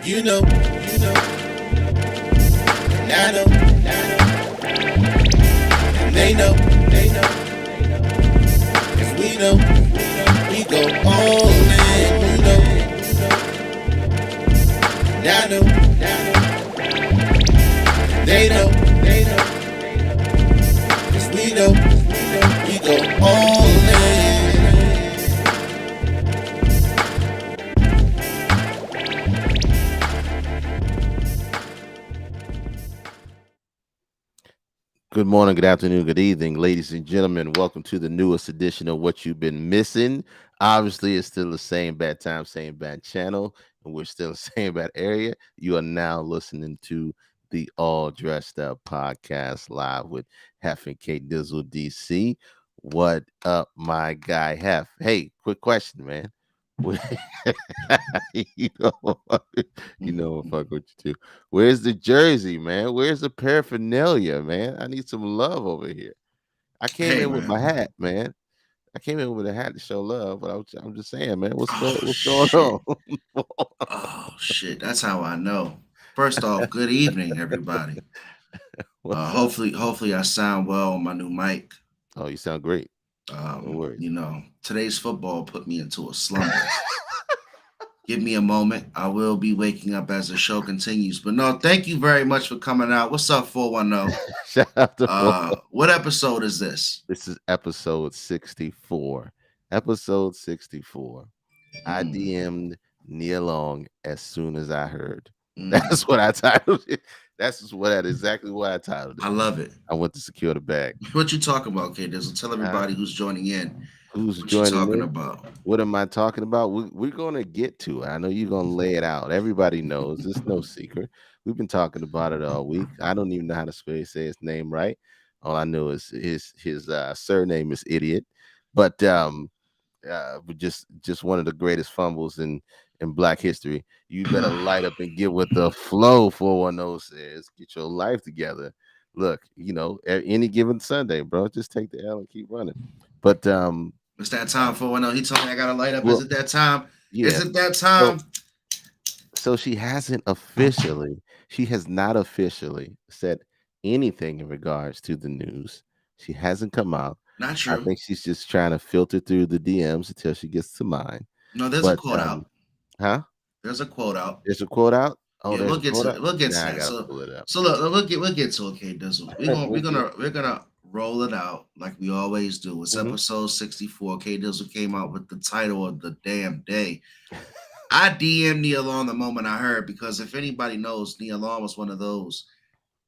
You know, and I know, and they know, 'cause we go all in. You know, and I know, and they know, 'cause we go all in. Good morning, good afternoon, good evening, ladies and gentlemen. Welcome to the newest edition of What You've Been Missing. Obviously, it's still the same bad time, same bad channel, and we're still the same bad area. You are now listening to the All Dressed Up podcast live with Hef and K Dizzle DC. What up, my guy Hef? Hey, quick question, man. you know, I'm fuck with you too. Where's the jersey, man? Where's the paraphernalia, man? I need some love over here. I came Hey in with my man. hat, man. I came in with a hat to show love, but I'm just saying, man, Oh what's going shit. on? Oh shit. That's how I know. First off, good evening, everybody. What's up? Hopefully I sound well on my new mic. Oh, you sound great. No worries. Today's football put me into a slumber. Give me a moment. I will be waking up as the show continues. But no, thank you very much for coming out. What's up, 410? Shout out to What episode is this? This is episode 64. Episode 64. I Mm, DM'd Nia Long as soon as I heard. mm. That's what I titled it. Exactly what I titled it. I love it. I went to secure the bag. What you talking about, kid? Dizzle? Tell Huh? everybody who's joining in Who's what you joining talking in? about. What am I talking about? We're going to get to it. I know you're going to lay it out. Everybody knows. It's no secret. We've been talking about it all week. I don't even know how to say his name right. All I know is his surname is Idiot. But just one of the greatest fumbles in Black history. You better light up and get with the flow. 410 says, get your life together. Look, any given Sunday, bro, just take the L and keep running. But It's that time for one. He told me I gotta light up. Is well, it that time? Is yeah. it that So time? so she has not officially said anything in regards to the news. She hasn't come out. Not I true. think she's just trying to filter through the DMs until she gets to mine. No, there's a But quote out. huh? There's a quote out. There's a quote out. Oh, Yeah, there's a quote out. we'll get to Now I that. gotta So pull it up. so look, we'll get to okay, Dizzle. We'll get. We're gonna roll it out like we always do. It's Mhm. episode 64. K Dizzle came out with the title of the damn day. I DM'd Nia Long the moment I heard because if anybody knows, Nia Long was one of those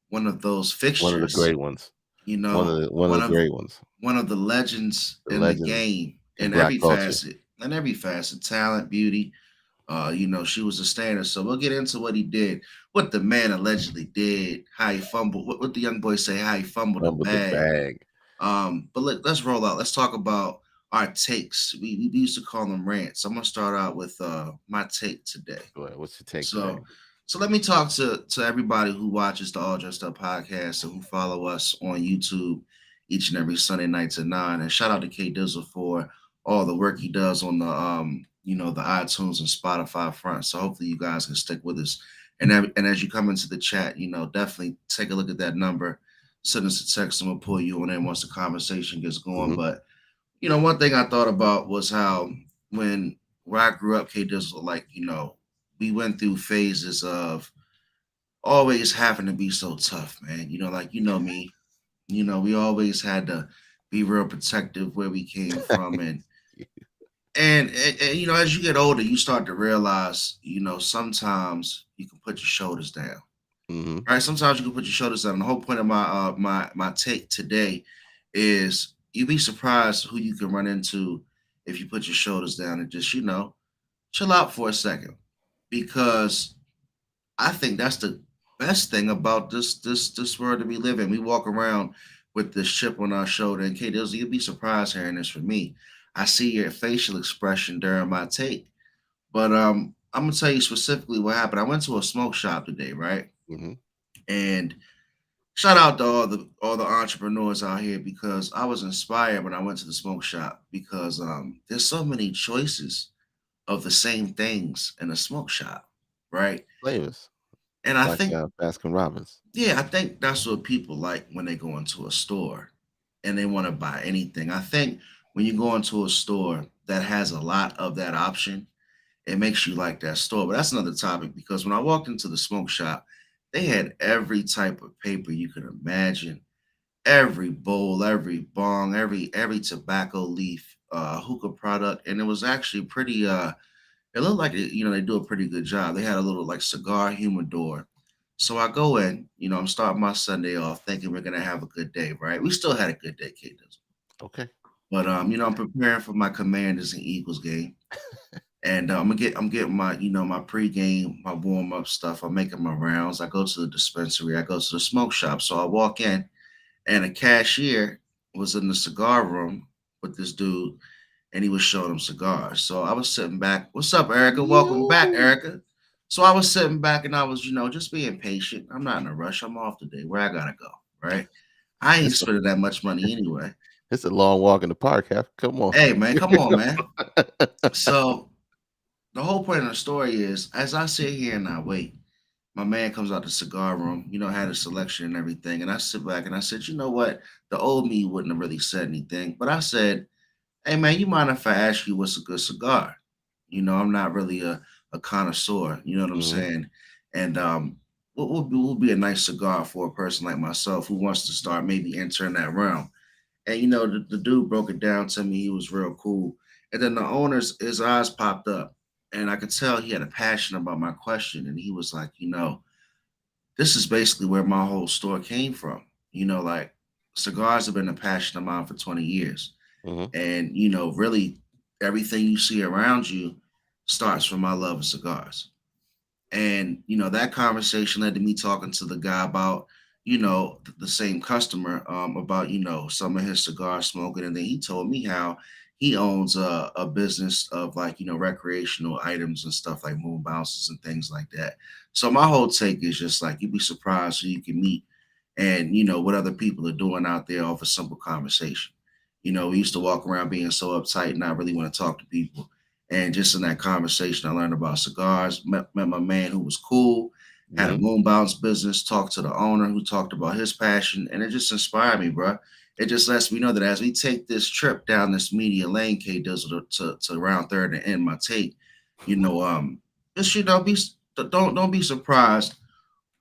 One of the fixtures. great ones. You know, One of the great ones. one of the legends The in the legend game in Black culture. in every facet, talent, beauty. She was a standard. So we'll get into what he did, what the man allegedly did, how he fumbled, what the young boy say, how he fumbled the Fumbled the bag. bag. Let's roll out. Let's talk about our takes. We used to call them rants. I'm gonna start out with my take today. Go ahead. What's your take today? So so let me talk to everybody who watches the All Dressed Up podcast and who follow us on YouTube each and every Sunday nights at 9. And shout out to K Dizzle for all the work he does on the iTunes and Spotify front. So hopefully you guys can stick with us. And as you come into the chat, definitely take a look at that number. Send us a text and we'll pull you on in once the conversation gets going. Mm-hmm. But one thing I thought about was how when where I grew up, K Dizzle, we went through phases of always having to be so tough, man. Me. We always had to be real protective where we came from, and as you get older, you start to realize, sometimes you can put your shoulders down. Mm-hmm. Right? Sometimes you can put your shoulders down. And the whole point of my take today is you'd be surprised who you can run into if you put your shoulders down and just chill out for a second, because I think that's the best thing about this world that we live in. We walk around with this chip on our shoulder, and Kate, you'd be surprised hearing this from me. I see your facial expression during my take, but I'm gonna tell you specifically what happened. I went to a smoke shop today, right? Mm-hmm. And shout out to all the entrepreneurs out here because I was inspired when I went to the smoke shop because there's so many choices of the same things in a smoke shop, right? Flavors And I like think, Baskin Robbins. yeah, I think that's what people like when they go into a store and they want to buy anything. I think when you go into a store that has a lot of that option, it makes you like that store. But that's another topic because when I walked into the smoke shop, they had every type of paper you could imagine, every bowl, every bong, every tobacco leaf, hookah product, and it was actually pretty. It looked like they do a pretty good job. They had a little like cigar humidor. So I go in, I'm starting my Sunday off thinking we're gonna have a good day, right? We still had a good day, Kate. Okay. But I'm preparing for my Commanders and Eagles game, and I'm getting my my pregame, my warm up stuff. I'm making my rounds. I go to the dispensary. I go to the smoke shop. So I walk in, and a cashier was in the cigar room with this dude, and he was showing him cigars. So I was sitting back. What's up, Erica? Welcome back, You. Erica. So I was sitting back, and I was just being patient. I'm not in a rush. I'm off today. Where I gotta go, right? I ain't It's a spending that much money anyway. it's a long walk in the park. Come on. Hey, man, come on, man. So the whole point of the story is, as I sit here and I wait, my man comes out the cigar room, had a selection and everything, and I sit back and I said, you know what? The old me wouldn't have really said anything, but I said, hey, man, you mind if I ask you what's a good cigar? I'm not really a connoisseur. You know what I'm Mhm. saying? And what will be a nice cigar for a person like myself who wants to start maybe entering that realm? And the dude broke it down to me. He was real cool. And then the owner's his eyes popped up, and I could tell he had a passion about my question. And he was like, this is basically where my whole store came from. Like cigars have been a passion of mine for 20 years. Mhm. And really everything you see around you starts from my love of cigars. And that conversation led to me talking to the guy about the same customer about some of his cigar smoking, and then he told me how he owns a business of like recreational items and stuff like moon bounces and things like that. So my whole take is just like you'd be surprised who you can meet and what other people are doing out there off a simple conversation. We used to walk around being so uptight and not really want to talk to people, and just in that conversation, I learned about cigars, met my man who was cool, had a Mhm. moon bounce business, talked to the owner who talked about his passion, and it just inspired me, bro. It just lets me know that as we take this trip down this media lane, K Dizzle, to round third and end my take, just don't be surprised,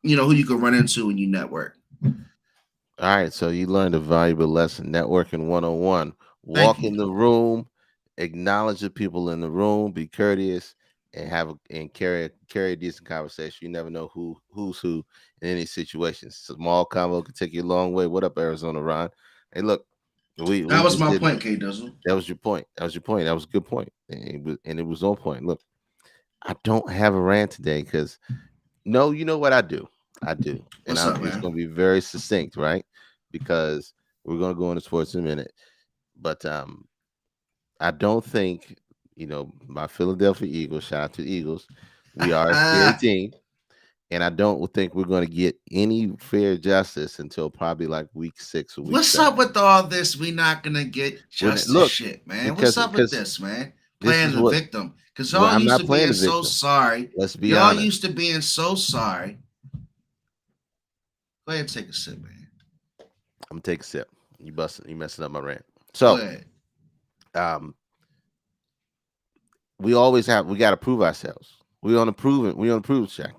who you can run into when you network. All right, so you learned a valuable lesson, networking 101. Thank Walk you. in the room, acknowledge the people in the room, be courteous, and carry a decent conversation. You never know who's who in any situation. Small convo can take you a long way. What up, Arizona Ron? Hey, look, That we was just my did. point, K Dizzle. That was your point. That was your point. That was a good point, and it was on point. Look, I don't have a rant today because no, you know what I do? I do. And What's I'm up, it's man? gonna be very succinct, right? Because we're gonna go into sports in a minute. But I don't think, my Philadelphia Eagles, shout out to the Eagles, we are a scary team. And I don't think we're gonna get any fair justice until probably like week 6 or week What's 7. up with all this? We not gonna get justice Look, shit, man. What's up with because this, man? this Playing is the what victim. Cause well, y'all I'm used not to playing being the so victim. sorry. Let's be Y'all honest. used to being so sorry. Go ahead and take a sip, man. I'm gonna take a sip. You messing up my rant. Go So ahead. um we got to prove ourselves. We on the prove check.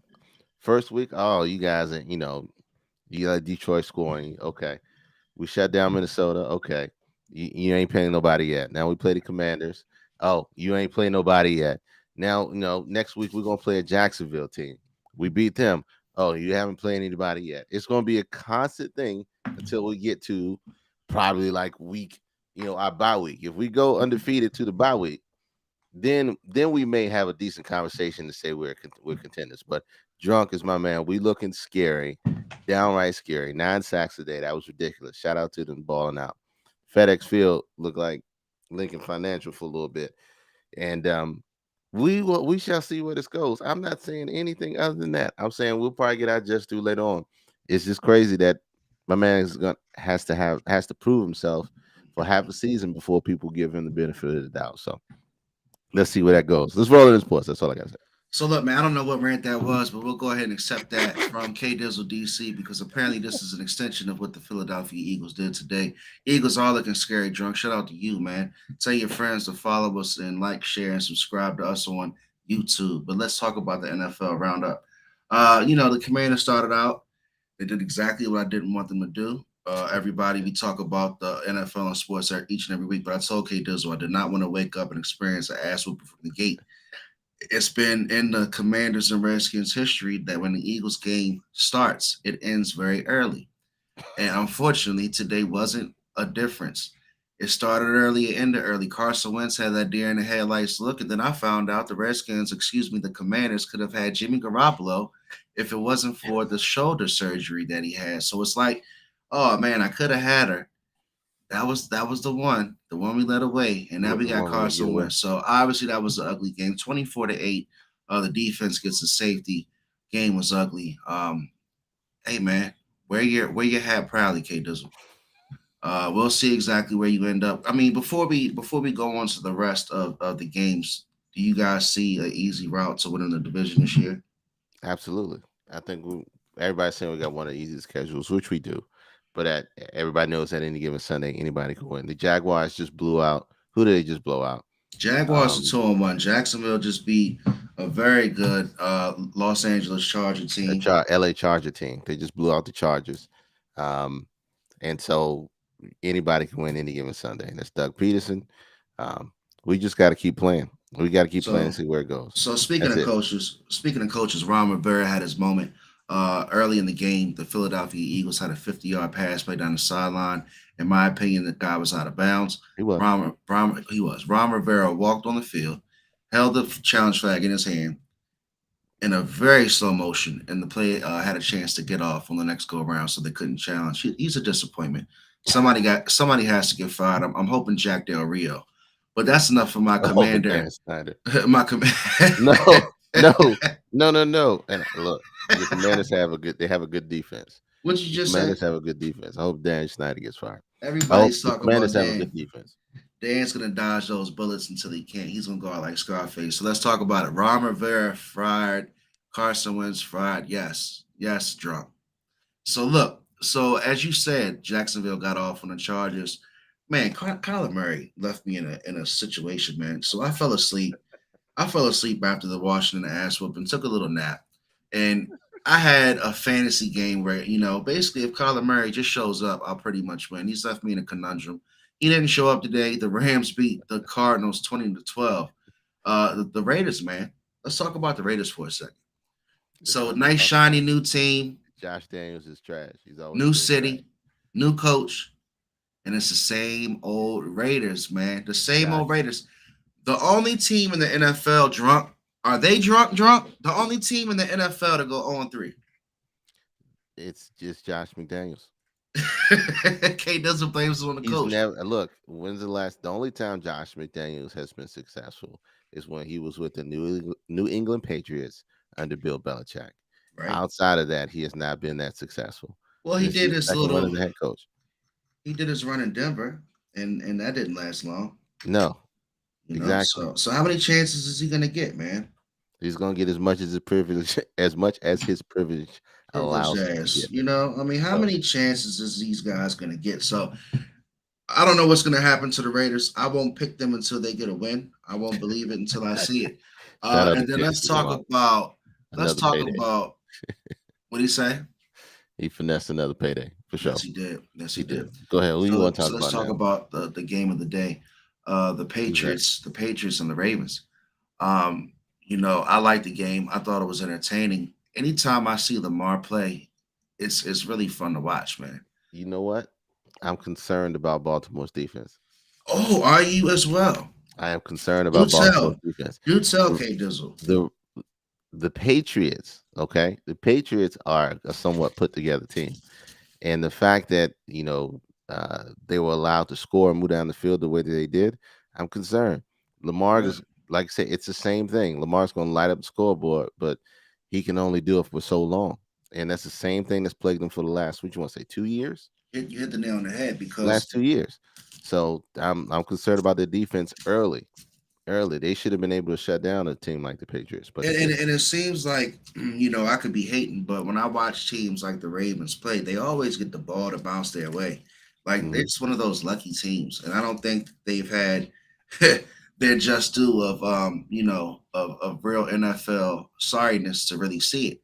First week, oh, you guys are, you got Detroit scoring. Okay. We shut down Minnesota. Okay. You ain't playing nobody yet. Now we play the Commanders. Oh, you ain't playing nobody yet. Now, next week we're gonna play a Jacksonville team. We beat them. Oh, you haven't played anybody yet. It's gonna be a constant thing until we get to probably like week, our bye week. If we go undefeated to the bye week, then we may have a decent conversation to say we're contenders. But drunk is my man. We looking scary, downright scary. 9 sacks a day. That was ridiculous. Shout out to them balling out. FedEx Field looked like Lincoln Financial for a little bit, and we shall see where this goes. I'm not saying anything other than that. I'm saying we'll probably get our just due later on. It's just crazy that my man has to prove himself for half a season before people give him the benefit of the doubt. So let's see where that goes. Let's roll in sports. That's all I got to say. So look, man, I don't know what rant that was, but we'll go ahead and accept that from K Dizzle DC because apparently this is an extension of what the Philadelphia Eagles did today. Eagles are looking scary drunk. Shout out to you, man. Tell your friends to follow us and like, share, and subscribe to us on YouTube. But let's talk about the NFL roundup. The Commanders started out. They did exactly what I didn't want them to do. Everybody, we talk about the NFL and sports each and every week, but I told K Dizzle I did not want to wake up and experience an ass whooping from the gate. It's been in the Commanders and Redskins history that when the Eagles game starts, it ends very early. And unfortunately, today wasn't a difference. It started early, it ended early. Carson Wentz had that deer in the headlights look, and then I found out the Redskins, the Commanders could have had Jimmy Garoppolo if it wasn't for the shoulder surgery that he had. So it's like, oh man, I could have had her. That was the one we led away, and now we The got one we let get Carson away. Wentz. So obviously that was an ugly game, 24-8. The defense gets the safety. Game was ugly. Hey man, wear your hat proudly, K Dizzle. We'll see exactly where you end up. I mean, before we go on to the rest of the games, do you guys see an easy route to winning the division this year? Absolutely. I think everybody's saying we got one of the easiest schedules, which we do. But everybody knows that any given Sunday, anybody can win. The Jaguars just blew out. Who did they just blow out? Jaguars are Um, 2-1. Jacksonville just beat a very good Los Angeles Charger team. LA Charger team. They just blew out the Chargers. Um, and so anybody can win any given Sunday. And that's Doug Peterson. Um, we just got to keep playing. We got to keep playing and So see where it goes. So That's it. speaking of coaches, Ron Rivera had his moment early in the game. The Philadelphia Eagles had a 50-yard pass play down the sideline. In my opinion, the guy was out of bounds. He was. He was. Ron Rivera walked on the field, held the challenge flag in his hand in a very slow motion, and the play had a chance to get off on the next go around, so they couldn't challenge. He's a disappointment. Somebody has to get fired. I'm hoping Jack Del Rio, but that's enough for my I hope it's Dan commander. Snyder. My com- No, no, no. And look, the Commanders they have a good defense. what you The just say? Commanders have a good defense. I hope Dan Schneider gets fired. I hope Everybody's the talking Commanders about have a good Dan. defense. Dan's gonna dodge those bullets until he can't. He's gonna go out like Scarface. So let's talk about it. Ron Rivera fried, Carson Wentz fried. Yes, yes, drunk. So look. So as you said, Jacksonville got off on the Chargers. Man, Kyler Murray left me in a situation, man. So I fell asleep. I fell asleep after the Washington ass whoop and took a little nap. And I had a fantasy game where, basically if Kyler Murray just shows up, I'll pretty much win. He's left me in a conundrum. He didn't show up today. The Rams beat the Cardinals 20-12. The Raiders, man. Let's talk about the Raiders for a second. So Listen, nice, shiny new team, Josh Daniels is trash. He's always new been trash. city, new coach, and it's the same old Raiders, man. The same Josh, old Raiders. The only team in the NFL drunk. Are they drunk? Drunk? The only team in the NFL to go 0-3. it's just Josh McDaniels. K doesn't blame us on the He's coach. never look. When's the only time Josh McDaniels has been successful is when he was with the New England Patriots under Bill Belichick. Right. Outside of that, he has not been that successful. Well, And this is his second run as a head coach. he did his run in Denver, and that didn't last long. No, You know. exactly. So how many chances is he gonna get, man? He's gonna get as much as his privilege, as much as his privilege Privileged allows him to ass. get. I mean, how So many chances is these guys gonna get? So I don't know what's gonna happen to the Raiders. I won't pick them until they get a win. I won't believe it until I see it. shout out to And then Casey Lamar. let's Another talk payday. about what do you say? He finessed another payday for sure. Yes, he did. Yes, He he did. did. Go ahead. Who you want to So talk let's about talk now? about the game of the day. The Who's that? Patriots and the Ravens. I like the game. I thought it was entertaining. Anytime I see Lamar play, it's really fun to watch, man. You know what? I'm concerned about Baltimore's defense. Oh, are you as well? I am concerned Do about Baltimore's tell. defense. Do tell, The K Dizzle. the the Patriots, okay? The Patriots are a somewhat put together team. And the fact that, they were allowed to score and move down the field the way that they did, I'm concerned. Lamar Right. is, like I said, it's the same thing. Lamar's going to light up the scoreboard, but he can only do it for so long. And that's the same thing that's plagued him for the last, what you want to say, 2 years? You hit the nail on the head Last because 2 years. So I'm concerned about the defense early. early. They should have been able to shut down a team like the Patriots, but And, they and, didn't. and it seems like, I could be hating, but when I watch teams like the Ravens play, they always get the ball to bounce their way. Like Mhm. it's one of those lucky teams, and I don't think they've had their just due of real NFL sorriness to really see it.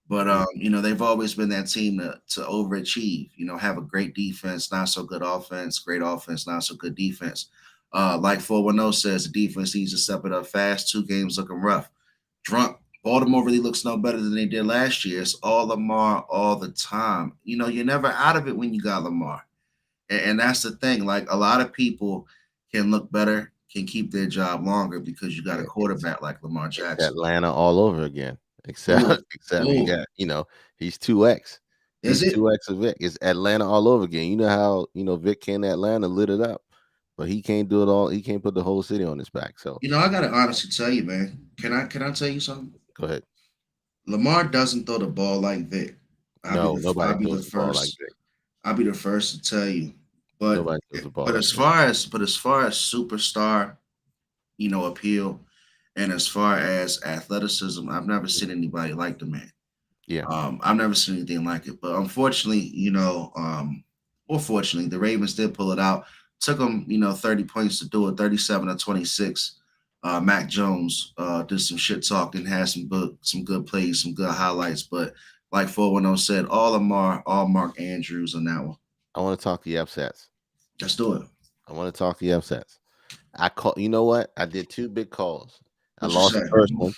But Mhm. they've always been that team to overachieve. Have a great defense, not so good offense, great offense, not so good defense. Like 410 says, the defense needs to step it up fast. 2 games looking rough. Drunk. Baltimore really looks no better than they did last year. It's all Lamar all the time. You're never out of it when you got Lamar. And that's the thing. Like a lot of people can look better, can keep their job longer because you got a It's quarterback like Lamar it's Jackson. Atlanta all over again. Except Ooh, except he ooh. got, he's 2X. Is He's it? 2X of Vic. It's Atlanta all over again. You know how, Vic came to Atlanta, lit it up, but he can't do it all. He can't put the whole city on his back. So I gotta honestly tell you, man. Can I tell you something? go ahead. Lamar doesn't throw the ball like Vic. No, nobody I'll be the throws the ball like first. Vic. I'll be the first to tell you. But Nobody throws the ball but like as Vic. far as superstar, appeal, and as far as athleticism, I've never seen anybody like the man. Yeah. I've never seen anything like it. But unfortunately, or fortunately, the Ravens did pull it out. Took them, 30 points to do it, 37 to 26. Mac Jones did some shit talking, had some good plays, some good highlights. But like 410 said, all Mark Andrews on that one. I want to talk the upsets. Let's do it. I want to talk the upsets. I call. You know what? I did two big calls. I What you lost say? the first one.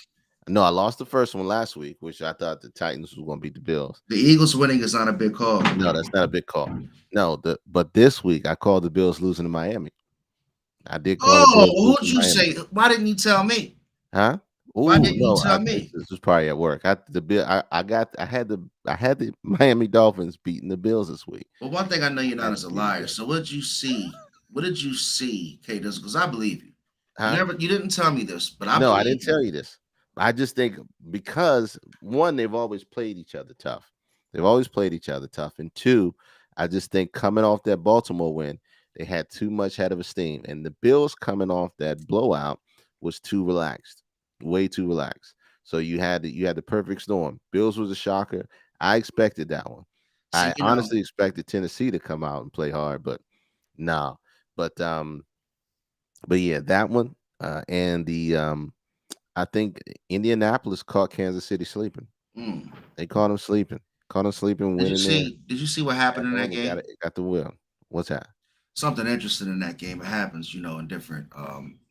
No, I lost the first one last week, which I thought the Titans was going to beat the Bills. The Eagles winning is not a big call. No, that's not a big call. No, but this week I called the Bills losing to Miami. I did call the Bills Oh, losing who'd to you Miami. say? Why didn't you tell me? Huh? Why Oh didn't you no, tell me? this was probably at work. I had the Miami Dolphins beating the Bills this week. Well, one thing I know you're I not had as to a beat the liar. Bills. So what did you see? What did you see, Kate? Because I believe you. Huh? You didn't tell me this, but I No, I believe didn't you. tell you this. I just think because one, they've always played each other tough. They've always played each other tough. And two, I just think coming off that Baltimore win, they had too much head of esteem. And the Bills coming off that blowout was too relaxed, way too relaxed. So you had the perfect storm. Bills was a shocker. I expected that one. See, I honestly expected Tennessee to come out and play hard, but no. But yeah, that one and the I think Indianapolis caught Kansas City sleeping. mm. They caught them sleeping. Caught them sleeping, Did you winning there. see? Did you see what happened Got in that home and got game? it. Got the will. What's that? Something interesting in that game. It happens, in different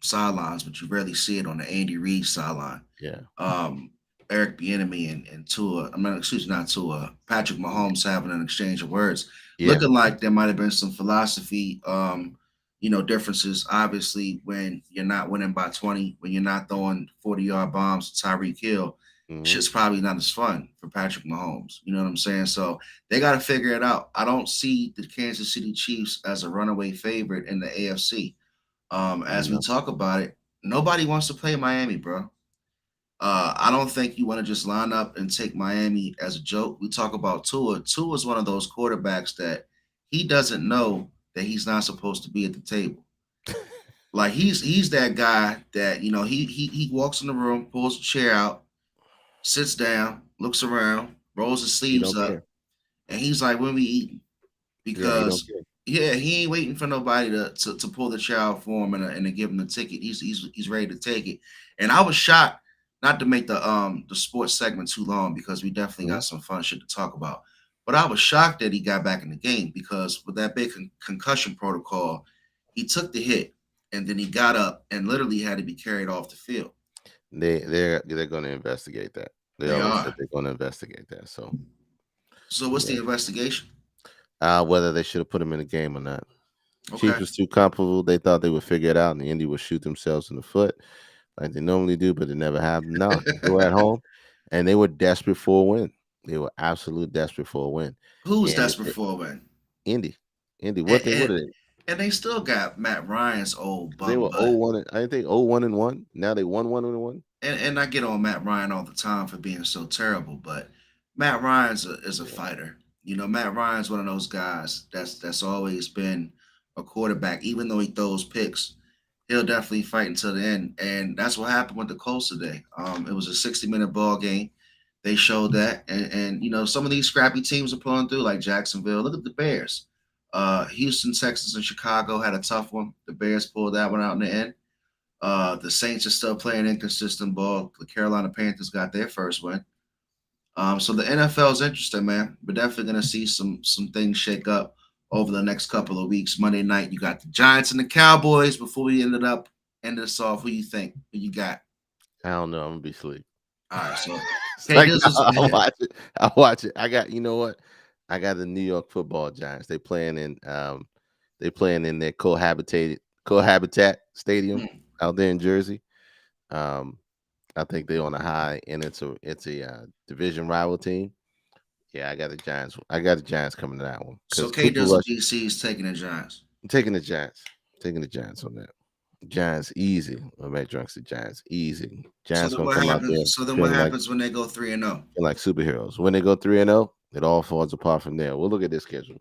sidelines, but you rarely see it on the Andy Reid sideline. Yeah. um, Eric Bieniemy and Tua. I mean, excuse me, not Tua. Patrick Mahomes having an exchange of words, Yeah. looking like there might have been some philosophy, differences. Obviously, when you're not winning by 20, when you're not throwing 40-yard bombs to Tyreek Hill, Hmm. shit's probably not as fun for Patrick Mahomes. You know what I'm saying? So they got to figure it out. I don't see the Kansas City Chiefs as a runaway favorite in the AFC. As we No. talk about it, nobody wants to play Miami, bro. I don't think you want to just line up and take Miami as a joke. We talk about Tua. Tua is one of those quarterbacks that he doesn't know that he's not supposed to be at the table. Like he's that guy that he walks in the room, pulls a chair out, sits down, looks around, rolls his He sleeves don't up, care. and he's like, "When we eating?" Yeah, he don't Because care. yeah, he ain't waiting for nobody to pull the child for him and to give him the ticket. He's ready to take it. And I was shocked, not to make the sports segment too long because we definitely Mhm. got some fun shit to talk about. But I was shocked that he got back in the game because with that big concussion protocol, he took the hit and then he got up and literally had to be carried off the field. They're going to investigate that. They They already said are. they're going to investigate that. So So what's the yeah, investigation? whether they should have put him in the game or not. Chiefs Okay. was too comfortable. They thought they would figure it out, and the Indy would shoot themselves in the foot like they normally do, but it never happened. No, they were at home, and they were desperate for a win. They were absolute desperate for a win. Who's And desperate for a win? Indy, Indy, And, what and, are they? and they still got Matt Ryan's old They bum were 0 butt. 1. I think 0 1 and 1. Now they won 1 and 1. And I get on Matt Ryan all the time for being so terrible, but Matt Ryan's is a Yeah. fighter. Matt Ryan's one of those guys that's always been a quarterback, even though he throws picks. he'll definitely fight until the end. And that's what happened with the Colts today. It was a 60-minute ball game. They showed that, and some of these scrappy teams are pulling through, like Jacksonville. Look at the Bears. Houston, Texas, and Chicago had a tough one. The Bears pulled that one out in the end. The Saints are still playing inconsistent ball. The Carolina Panthers got their first win. So the NFL is interesting, man. We're definitely gonna see some things shake up over the next couple of weeks. Monday night, you got the Giants and the Cowboys. Before we end this off, who you think? Who you got? I don't know. I'm gonna be asleep. All right, so It's okay, like this no, is I'll watch it. I'll watch it. I got you know what? I got the New York Football Giants. They playing in their cohabitat stadium hmm, out there in Jersey. Um, I think they're on a high, and it's a division rival team. Yeah, I got the Giants. I got the Giants coming to that one so because K Cooper Dizzle Rush. DC is taking the Giants. I'm taking the Giants. Taking the Giants on that. Giants easy. I'm at drunks the Giants easy. So Giants then gonna what come out there happens? So then what feeling like happens when they go 3-0? feeling like superheroes. When they go 3-0, it all falls apart from there. We'll look at this schedule,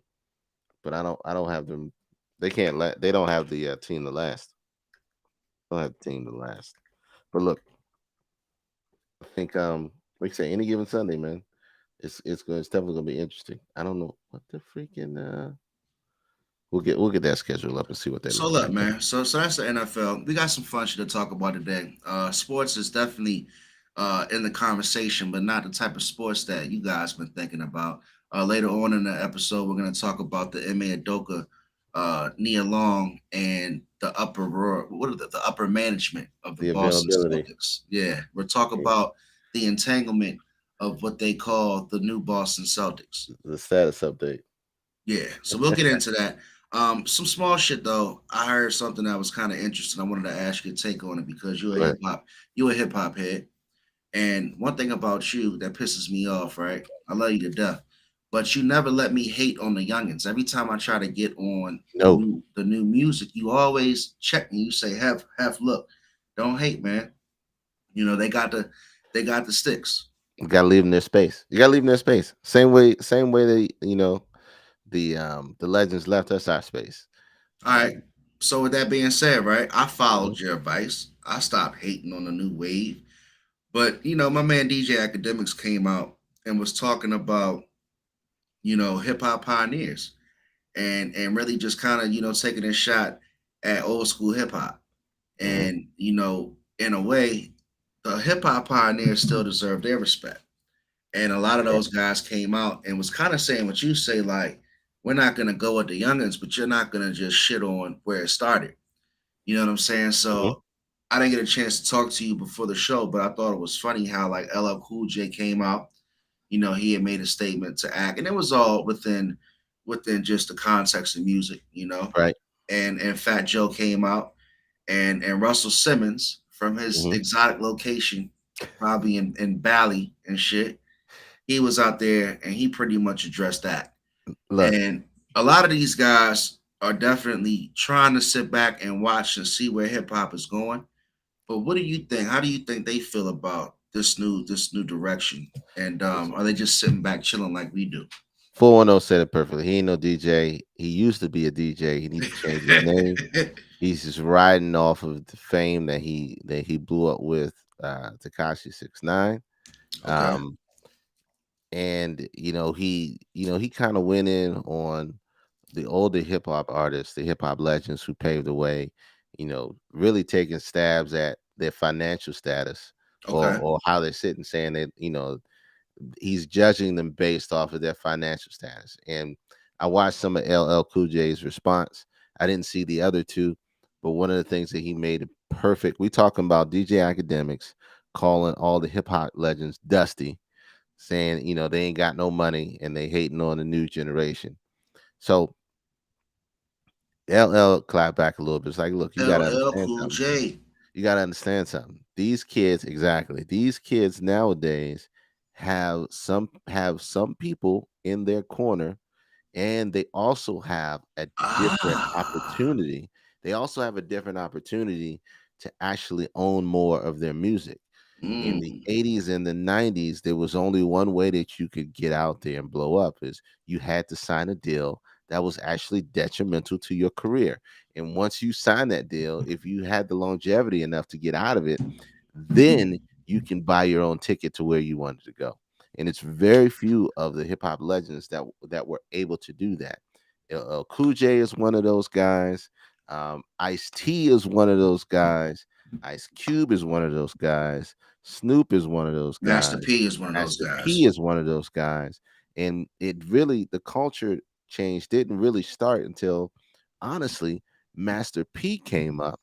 but I don't have them. They can't let. They don't have the team to last. They don't have the team to last. But look, I think like I say, any given Sunday, man, it's definitely gonna be interesting. I don't know what the freaking we'll get that schedule up and see what they So look look, like. man. So that's the NFL. We got some fun shit to talk about today. Sports is definitely in the conversation, but not the type of sports that you guys been thinking about. Later on in the episode, we're gonna talk about the Ime Udokah, Nia Long, and the upper management of the The Boston availability, Celtics. Yeah, we're talking about the entanglement of what they call the new Boston Celtics. the status update. Yeah, so we'll get into that. Some small shit though. I heard something that was kind of interesting. I wanted to ask your take on it because But you're a hip hop head. And one thing about you that pisses me off, right? I love you to death, but you never let me hate on the youngins. Every time I try to get on no, the new music, you always check me. You say, "Have look, don't hate, man. They got the sticks." you gotta leave them their space. You gotta leave them their space. Same way they the legends left us our space. All right. Um, So with that being said, right, I mhm. followed your advice. I stopped hating on the new wave. But my man DJ Academics came out and was talking about, hip hop pioneers and really just kind of, taking a shot at old school hip hop. Mhm. And, in a way, the hip hop pioneers still deserve their respect. And a lot of Right. those guys came out and was kind of saying what you say, like, we're not gonna go with the youngins, but you're not gonna just shit on where it started. You know what I'm saying? Mhm. So I didn't get a chance to talk to you before the show, but I thought it was funny how like LL Cool J came out. He had made a statement to act, and it was all within just the context of music. Right. And Fat Joe came out, and Russell Simmons from his Mhm. exotic location, probably in Bali and shit. He was out there, and he pretty much addressed that. Look, And a lot of these guys are definitely trying to sit back and watch and see where hip hop is going. But what do you think? How do you think they feel about this new direction? And are they just sitting back chilling like we do? 410 said it perfectly. He ain't no DJ. He used to be a DJ. He need to change his name. He's just riding off of the fame that he blew up with Takashi 69. Okay. Um, and he kind of went in on the older hip hop artists, the hip hop legends who paved the way, really taking stabs at their financial status Okay. or how they're sitting saying that, he's judging them based off of their financial status. And I watched some of LL Cool J's response. I didn't see the other two, but one of the things that he made perfect, we talking about DJ Academics calling all the hip hop legends dusty, saying, they ain't got no money and they hating on the new generation. So LL clapped back a little bit. It's like, look, you gotta LL understand Cool something. J. You gotta understand something. These kids, exactly. These kids nowadays have some people in their corner, and they also have a different Ah. opportunity. They also have a different opportunity to actually own more of their music. In the Mm. 80s and the 90s, there was only one way that you could get out there and blow up is you had to sign a deal that was actually detrimental to your career. And once you sign that deal, if you had the longevity enough to get out of it, then you can buy your own ticket to where you wanted to go. And it's very few of the hip hop legends that were able to do that. Cool J is one of those guys. Ice T is one of those guys. Ice Cube is one of those guys. Snoop is one of those Master guys. P is one of those Master P guys. is one of those guys. And it really, the culture change didn't really start until, honestly, Master P came up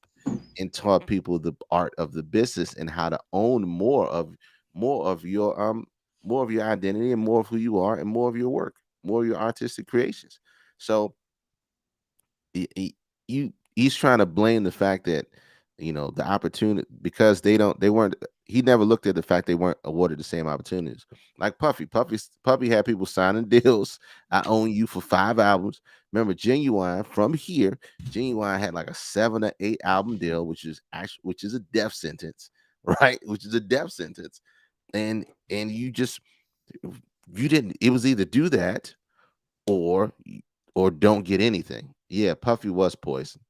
and taught people the art of the business and how to own more of your more of your identity and more of who you are and more of your work, more of your artistic creations. So he's trying to blame the fact that the opportunity, because they weren't, he never looked at the fact they weren't awarded the same opportunities. Like Puffy had people signing deals. I own you for 5 albums. Remember Genuine from here, Genuine had like a 7 or 8 album deal, which is a death sentence, right? Which is a death sentence. And you didn't, it was either do that or don't get anything. Yeah, Puffy was poison.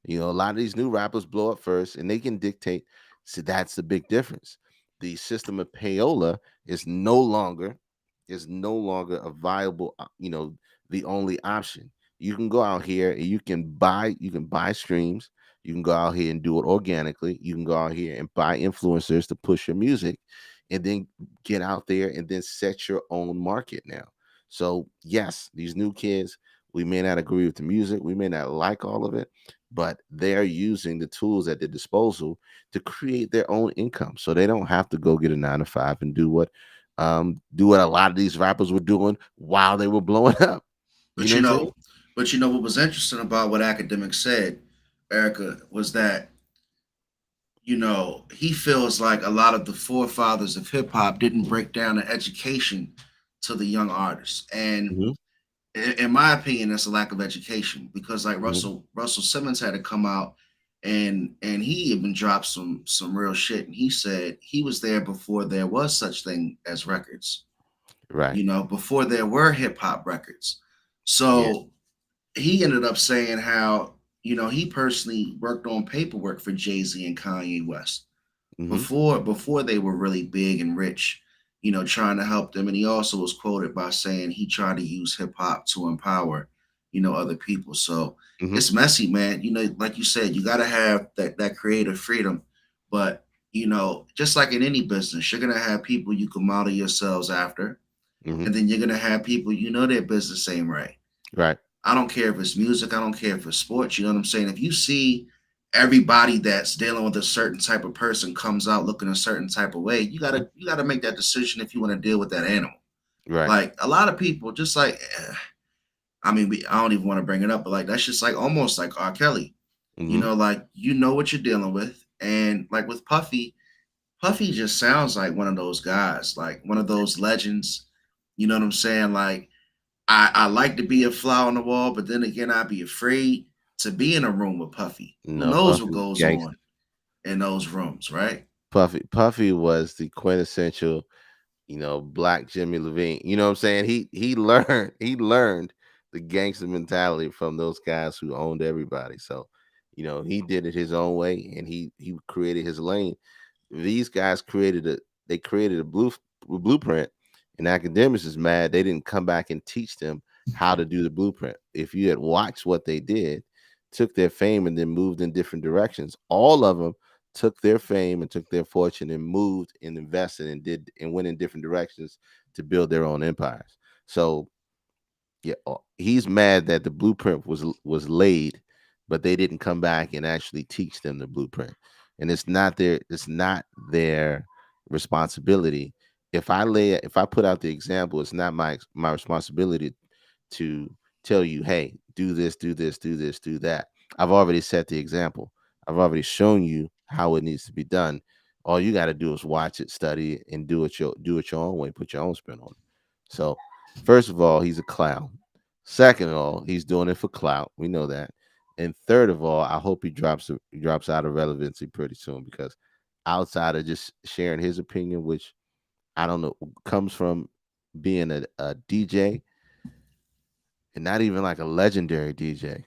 A lot of these new rappers blow up first and they can dictate. So that's the big difference. The system of payola is no longer a viable, the only option. You can go out here and you can buy streams. You can go out here and do it organically. You can go out here and buy influencers to push your music and then get out there and then set your own market now. So, yes, these new kids, we may not agree with the music, we may not like all of it, but they're using the tools at their disposal to create their own income. So they don't have to go get a 9 to 5 and do what a lot of these rappers were doing while they were blowing up. You But know you what I'm know, saying? but you know what was interesting about what academic said, Erica, was that he feels like a lot of the forefathers of hip hop didn't break down the education to the young artists, and Hmm. in my opinion, that's a lack of education because like Hmm. Russell Simmons had to come out and he even dropped some real shit, and he said he was there before there was such thing as records, Right. before there were hip hop records. Yeah. So he ended up saying how he personally worked on paperwork for Jay-Z and Kanye West Hmm. before they were really big and rich, trying to help them. And he also was quoted by saying he tried to use hip hop to empower, other people. So Hmm. it's messy, man. Like you said, you got to have that creative freedom, but just like in any business, you're gonna have people you can model yourselves after, Hmm. and then you're gonna have people their business ain't right. Right. I don't care if it's music. I don't care if it's sports. You know what I'm saying? If you see everybody that's dealing with a certain type of person comes out looking a certain type of way, you gotta make that decision if you want to deal with that animal. Right. Like a lot of people, just like I mean, I don't even want to bring it up, but like that's just like almost like R. Kelly. Hmm. Like what you're dealing with, and like with Puffy, Puffy just sounds like one of those guys, like one of those legends. You know what I'm saying? Like I like to be a fly on the wall, but then again, I'd be afraid to be in a room with Puffy. Who No, knows what Puffy was goes on gangster. in those rooms, right? Puffy was the quintessential, black Jimmy Levine. You know what I'm saying? He learned the gangster mentality from those guys who owned everybody. So, he did it his own way and he created his lane. These guys created a blueprint, and academics is mad they didn't come back and teach them how to do the blueprint. If you had watched what they did, took their fame and then moved in different directions, all of them took their fame and took their fortune and moved and invested and did and went in different directions to build their own empires. So yeah, he's mad that the blueprint was laid, but they didn't come back and actually teach them the blueprint. And it's not their responsibility. If I put out the example, it's not my responsibility to tell you, hey, do this, do this, do this, do that. I've already set the example. I've already shown you how it needs to be done. All you got to do is watch it, study it, and do it your own way, put your own spin on it. So, first of all, he's a clown. Second of all, he's doing it for clout. We know that. And third of all, I hope he drops out of relevancy pretty soon because outside of just sharing his opinion, which I don't know comes from being a DJ, and not even like a legendary DJ.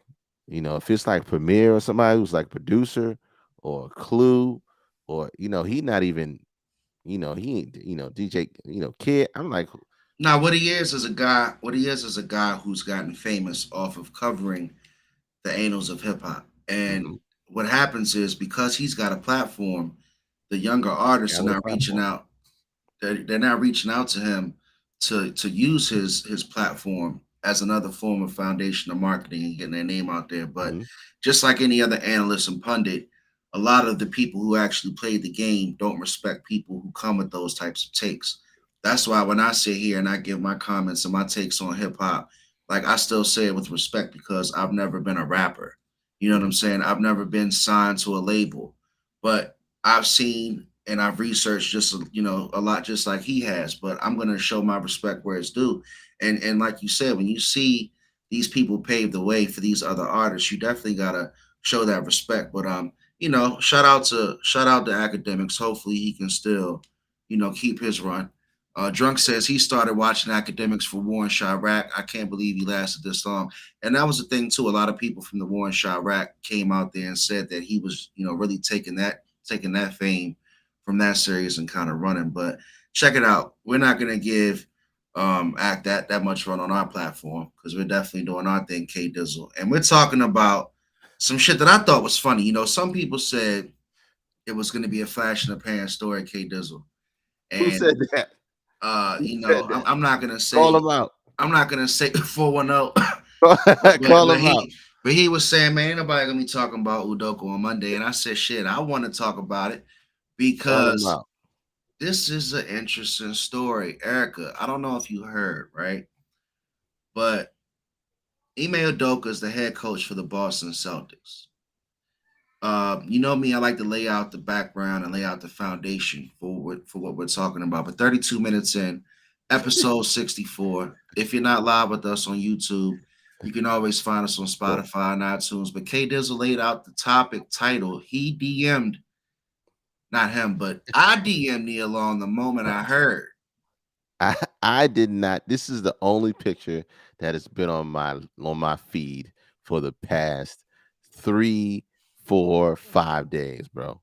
If it's like Premier or somebody who's like producer or Clue, or he not even, he ain't, DJ, Kid. I'm like, Now, what he is a guy. What he is a guy who's gotten famous off of covering the annals of hip hop. And mhm, what happens is because he's got a platform, the younger artists are got a not reaching platform. out. They're not reaching out to him to use his platform as another form of foundational marketing and getting their name out there. But Mhm, just like any other analyst and pundit, a lot of the people who actually play the game don't respect people who come with those types of takes. That's why when I sit here and I give my comments and my takes on hip hop, like I still say it with respect because I've never been a rapper. You know what I'm mhm. saying? I've never been signed to a label, but I've seen and I've researched just a lot just like he has. But I'm gonna show my respect where it's due. And like you said, when you see these people pave the way for these other artists, you definitely gotta show that respect. But shout out to academics. Hopefully he can still, keep his run. Drunk says he started watching academics for War in Chirac. I can't believe he lasted this long. And that was the thing too. A lot of people from the War in Chirac came out there and said that he was, really taking that fame from that series and kind of running. But check it out. We're not gonna give act that much run on our platform because we're definitely doing our thing, K Dizzle. And we're talking about some shit that I thought was funny. Some people said it was gonna be a flash in the pan story, K Dizzle. Who And said that? Who said I'm, that? I'm not gonna Call say him out. I'm not gonna say 410, but Call but him out. he was saying, man, ain't nobody gonna be talking about Udokah on Monday, and I said, shit, I want to talk about it Call him because out. this is an interesting story, Erica. I don't know if you heard, right, but Ime Udokah is the head coach for the Boston Celtics. You know me, I like to lay out the background and lay out the foundation for what we're talking about. But 32 minutes in, episode 64. If you're not live with us on YouTube, you can always find us on Bro, Spotify and iTunes. But K Dizzle laid out the topic title. He DM'd, not him, but I DM'd Nia Long the moment I heard. I did not. This is the only picture that has been on my feed for the past 3, 4, 5 days, bro.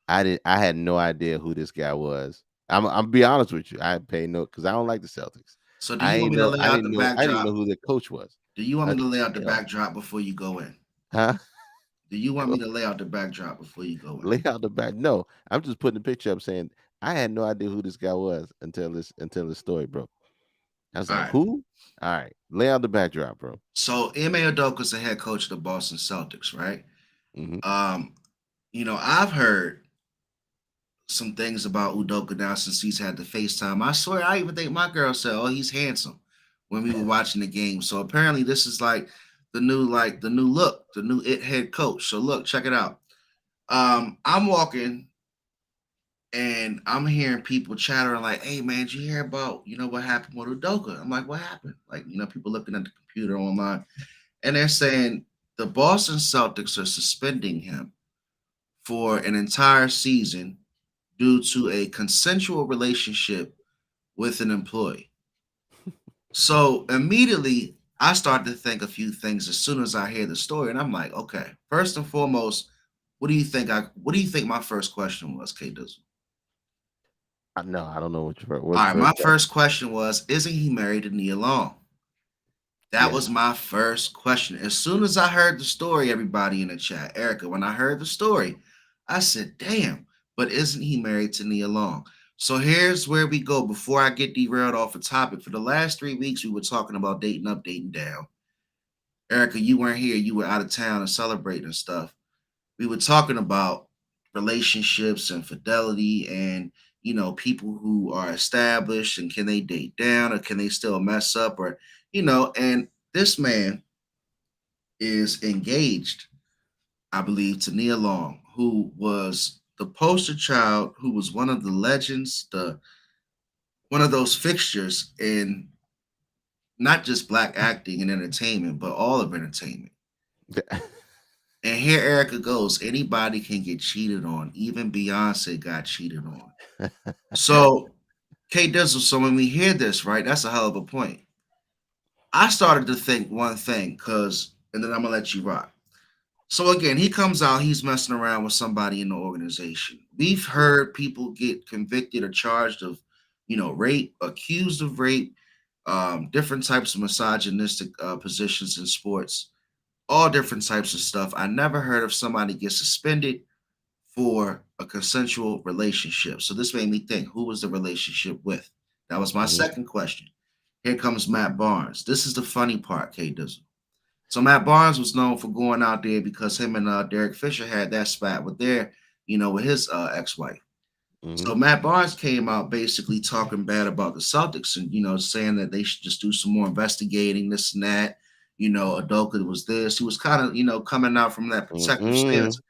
I had no idea who this guy was. I'm be honest with you. I paid no because I don't like the Celtics. So do I you want ain't me to know. lay I out the didn't know. I didn't even know backdrop? who the coach was Do you want me to lay out the until backdrop before you go in? huh? Do you want me to lay out the backdrop before you go in? Lay out the back. No, I'm just putting the picture up saying I had no idea who this guy was until this story broke. I was All like, right. who? All right, lay out the backdrop, bro. So Ime Udoka is the head coach of the Boston Celtics, right? Hmm. Um, I've heard some things about Udoka now since he's had the FaceTime. I swear, I even think my girl said, "Oh, he's handsome," when we were watching the game. So apparently, this is like the new look, the new it head coach. So look, check it out. I'm walking and I'm hearing people chattering like, "Hey, man, did you hear about what happened with Udoka?" I'm like, "What happened?" Like, people looking at the computer online, and they're saying the Boston Celtics are suspending him for an entire season due to a consensual relationship with an employee. So immediately I start to think a few things as soon as I hear the story, and I'm like, okay, first and foremost, what do you think my first question was, K Dizzle? No, I don't know what's All the right, my first first question. question was, isn't he married to Nia Long? That was Yes. my first question. As soon as I heard the story, everybody in the chat, Erica, when I heard the story, I said, damn, but isn't he married to Nia Long? So here's where we go before I get derailed off a topic. For the last 3 weeks, we were talking about dating up, dating down. Erica, you weren't here. You were out of town and celebrating and stuff. We were talking about relationships and fidelity and, people who are established and can they date down or can they still mess up or, and this man is engaged, I believe, to Nia Long, who was the poster child, who was one of the legends, the one of those fixtures in not just black acting and entertainment, but all of entertainment. And here Erica goes. Anybody can get cheated on. Even Beyonce got cheated on. So, Kate Dizzle, so when we hear this, right, that's a hell of a point. I started to think one thing, and then I'm gonna let you rock. So again, he comes out, he's messing around with somebody in the organization. We've heard people get convicted or charged of, rape, accused of rape, different types of misogynistic positions in sports, all different types of stuff. I never heard of somebody get suspended for a consensual relationship. So this made me think, who was the relationship with? That was my Mhm, second question. Here comes Matt Barnes. This is the funny part, K Dizzle. So Matt Barnes was known for going out there because him and Derek Fisher had that spat with with his ex-wife. mhm, So Matt Barnes came out basically talking bad about the Celtics and saying that they should just do some more investigating, this and that. Udoka was this. He was kind of coming out from that protective mm-mm, stance,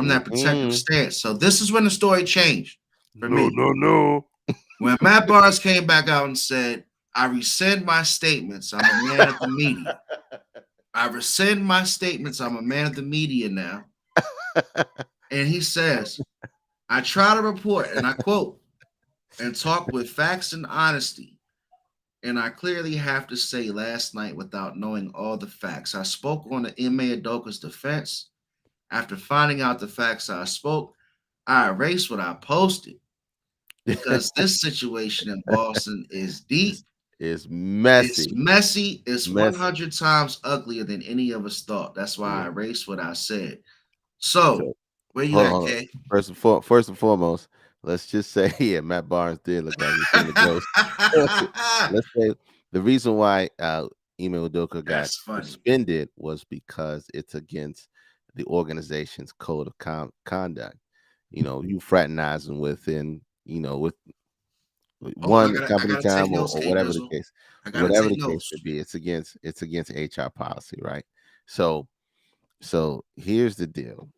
mm-mm. So this is when the story changed for No, me. no, no. When Matt Barnes came back out and said, "I rescind my statements. I'm a man of the media. I rescind my statements. I'm a man of the media now." And he says, "I try to report," and I quote, "and talk with facts and honesty. And I clearly have to say last night, without knowing all the facts, I spoke on the Ime Udokah's defense. After finding out the facts I spoke, I erased what I posted because this situation in Boston is it's, deep, it's it's messy. messy, it's Messy. 100 times uglier than any of us thought. That's why I Yeah. erased what I said." So, So where you hold on, at, hold on. Kay? First and foremost, let's just say, yeah, Matt Barnes did look like he seen the ghost. Let's say the reason why Ime Udoka got That's funny. suspended was because it's against the organization's code of conduct. You fraternizing within, with Oh, I one gotta I company gotta take time notes, or K Dizzle. I gotta whatever take the case may notes. be, it's against HR policy, right? So here's the deal.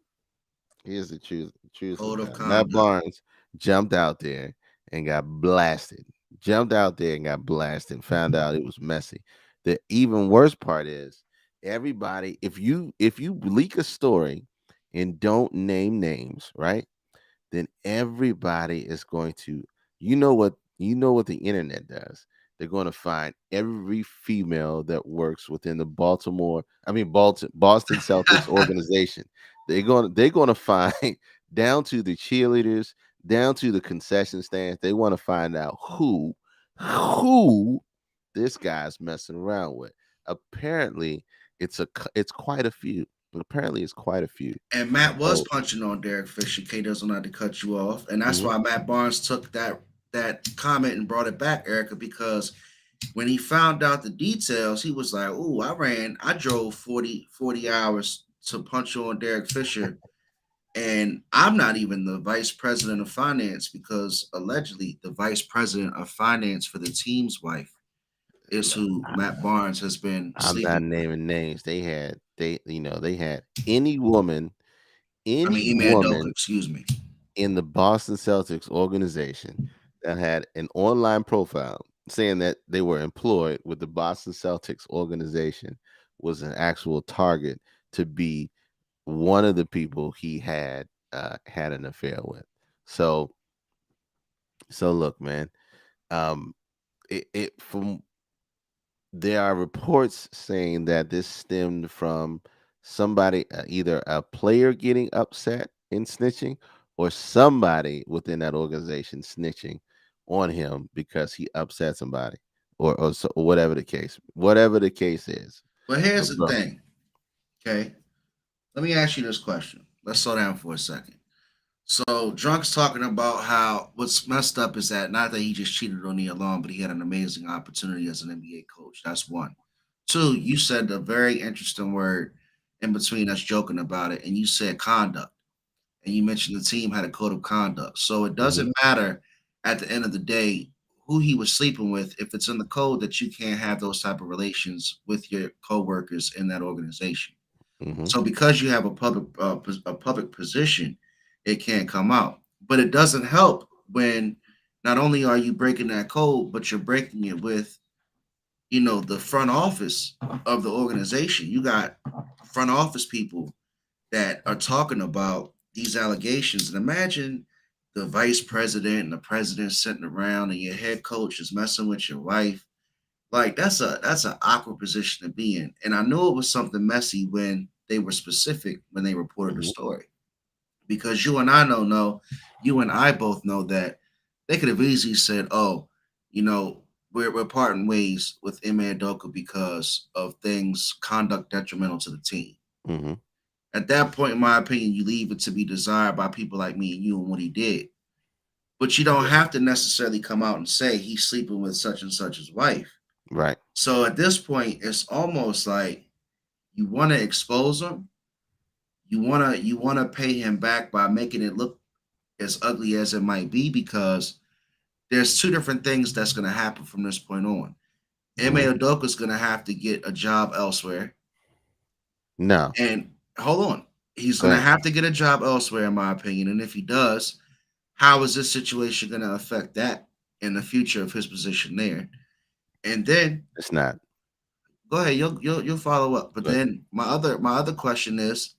Here's the truth of Code the of matter. Matt conduct. Barnes jumped out there and got blasted. Jumped out there and got blasted and found out it was messy. The even worse part is everybody, if you leak a story and don't name names, right? Then everybody is going to, you know what the internet does. They're going to find every female that works within the Boston Celtics organization. They're going to find down to the cheerleaders, down to the concession stands. They want to find out who this guy's messing around with. Apparently, it's quite a few. Apparently, it's quite a few. And Matt was So, punching on Derek Fisher. K doesn't have to cut you off, and that's mhm. why Matt Barnes took that comment and brought it back, Erica, because when he found out the details, he was like, "Ooh, I drove 40 hours to punch on Derek Fisher, and I'm not even the vice president of finance because allegedly the vice president of finance for the team's wife is who Matt Barnes has been I'm not sleeping with." naming names. They had any woman, I any mean, Ime Udokah, woman excuse me. in the Boston Celtics organization that had an online profile saying that they were employed with the Boston Celtics organization was an actual target to be one of the people he had an affair with. So look, man. From there are reports saying that this stemmed from somebody, either a player getting upset and snitching, or somebody within that organization snitching on him because he upset somebody, or whatever the case is. But But here's the bro, thing, okay? Let me ask you this question. Let's slow down for a second. So Drunk's talking about how what's messed up is that not that he just cheated on Nia Long, but he had an amazing opportunity as an NBA coach. That's one. Two, you said a very interesting word in between us joking about it, and you said conduct. And you mentioned the team had a code of conduct. So it hmm doesn't matter at the end of the day who he was sleeping with if it's in the code that you can't have those type of relations with your coworkers in that organization. hmm So because you have a public position, it can't come out. But it doesn't help when not only are you breaking that code, but you're breaking it with the front office of the organization. You got front office people that are talking about these allegations, and imagine the vice president and the president sitting around, and your head coach is messing with your wife, Like that's an awkward position to be in. And I knew it was something messy when they were specific when they reported the Mhm. story. Because you and I know, you and I both know that they could have easily said, "Oh, you know, we're parting ways with Ime Udokah because of things conduct detrimental to the team." Mhm. At that point, in my opinion, you leave it to be desired by people like me and you and what he did. But you don't Yeah. have to necessarily come out and say he's sleeping with such and such's wife. Right. So at this point, it's almost like you want to expose him. You want to pay him back by making it look as ugly as it might be, because there's two different things that's going to happen from this point on. Ime Mhm. Udoka is going to have to get a job elsewhere. No. And hold on, he's Go going to ahead. have to get a job elsewhere, in my opinion. And if he does, how is this situation going to affect that in the future of his position there? And then It's not. go ahead, you'll follow up. But Go ahead. then my other question is,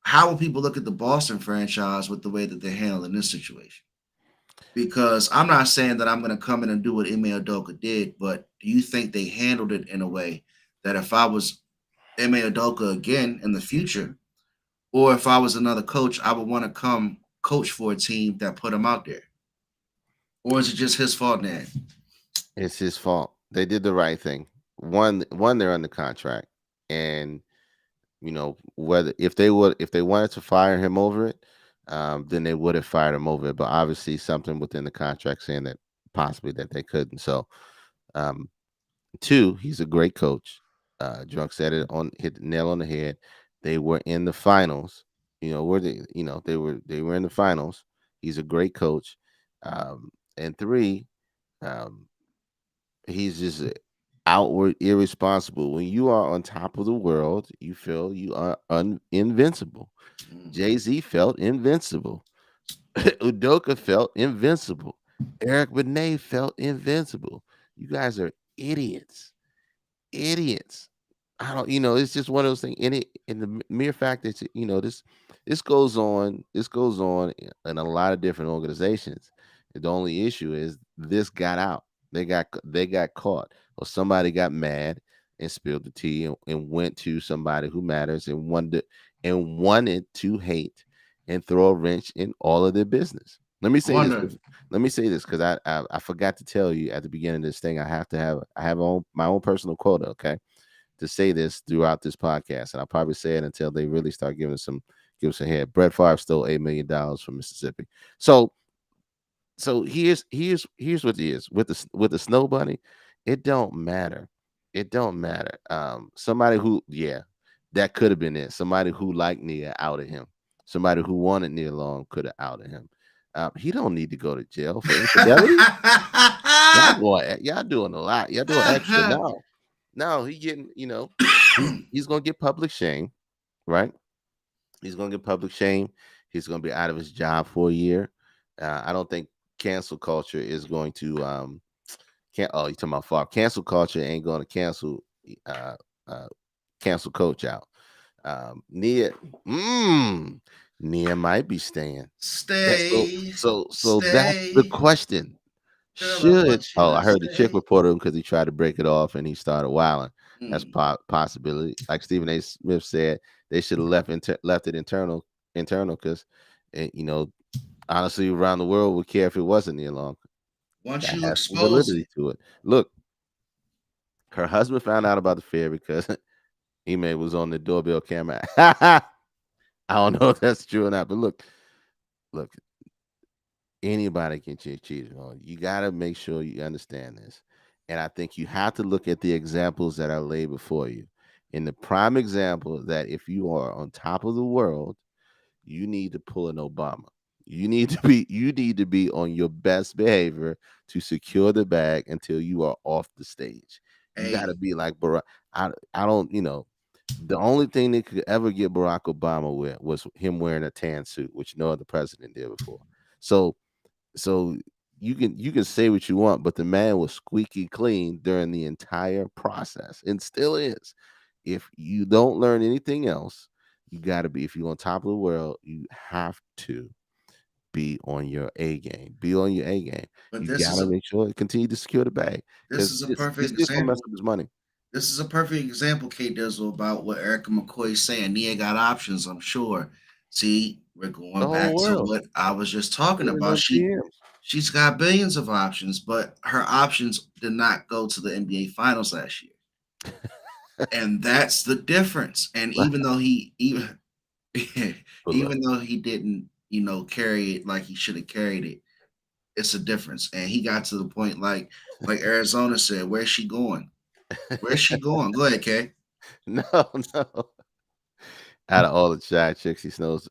how will people look at the Boston franchise with the way that they're handling this situation? Because I'm not saying that I'm going to come in and do what Ime Udoka did, but do you think they handled it in a way that if I was Ime Udoka again in the future, or if I was another coach, I would want to come coach for a team that put him out there? Or is it just his fault now? It's his fault. They did the right thing. One, they're under contract, and whether if they wanted to fire him over it, then they would have fired him over it. But obviously, something within the contract saying that possibly that they couldn't. So, um, two, he's a great coach. Drunk said it on hit the nail on the head. They were in the finals. They were in the finals. He's a great coach. And three, um, he's just outward irresponsible. When you are on top of the world, you feel you are invincible. Mhm. Jay-Z felt invincible. Udoka felt invincible. Eric Benet felt invincible. You guys are idiots. Idiots. I don't, it's just one of those things. In the mere fact that this goes on in a lot of different organizations. The only issue is this got out. They got caught, or somebody got mad and spilled the tea and went to somebody who matters and wanted to hate and throw a wrench in all of their business. Let me I say this. wonder. Let me say this because I forgot to tell you at the beginning of this thing. I have my own personal quota. Okay, to say this throughout this podcast, and I'll probably say it until they really start give us some head. Brett Favre stole $8 million from Mississippi. So here's what it is with the snow bunny. It don't matter. It don't matter. Somebody who that could have been it. Somebody who liked Nia outed him. Somebody who wanted Nia Long could have outed him. He don't need to go to jail for infidelity. Y'all doing a lot. Y'all doing extra now. No, he getting, he's gonna get public shame, right? He's gonna get public shame. He's gonna be out of his job for a year. I don't think cancel culture is going to you talking about far cancel culture ain't going to uh uh cancel coach out. Nia Nia might be staying. That's Stay, so that's the stay, question. girl. I Should want you Oh, to I heard the chick stay. reported him because he tried to break it off and he started wilding. That's Mm. possibility. Like Stephen A. Smith said, they should have left it internal because, honestly, around the world would care if it wasn't Neil Long. Once That you has some expose validity it, to it. Look, her husband found out about the affair because Ime was on the doorbell camera. I don't know if that's true or not, but look, anybody can cheat cheated on. You got to make sure you understand this. And I think you have to look at the examples that are laid before you. In the prime example that if you are on top of the world, you need to pull an Obama. You need to be on your best behavior to secure the bag until you are off the stage. You got to hey, be like Barack. I don't, the only thing that could ever get Barack Obama with was him wearing a tan suit, which no other president did before. So so you can say what you want, but the man was squeaky clean during the entire process and still is. If you don't learn anything else, you got to be if you're on top of the world, you have to be on your A game. Be on your A game. But You this is gotta a make sure continue to secure the bag this because is a this perfect is gonna mess example. up his money. This is a perfect example, K Dizzle, about what Erica McCoy is saying. Nia got options, I'm sure. See, we're The going whole back to world. what I was just talking Sending about. those DMs. She's got billions of options, but her options did not go to the NBA Finals last year, and that's the difference. And even though he even But look, even though he didn't, carry it like he should have carried it, it's a difference. And he got to the point like Arizona said, "Where's she going? Where's she going?" Go ahead, Kay. no, no. Out of all the shy chicks he knows,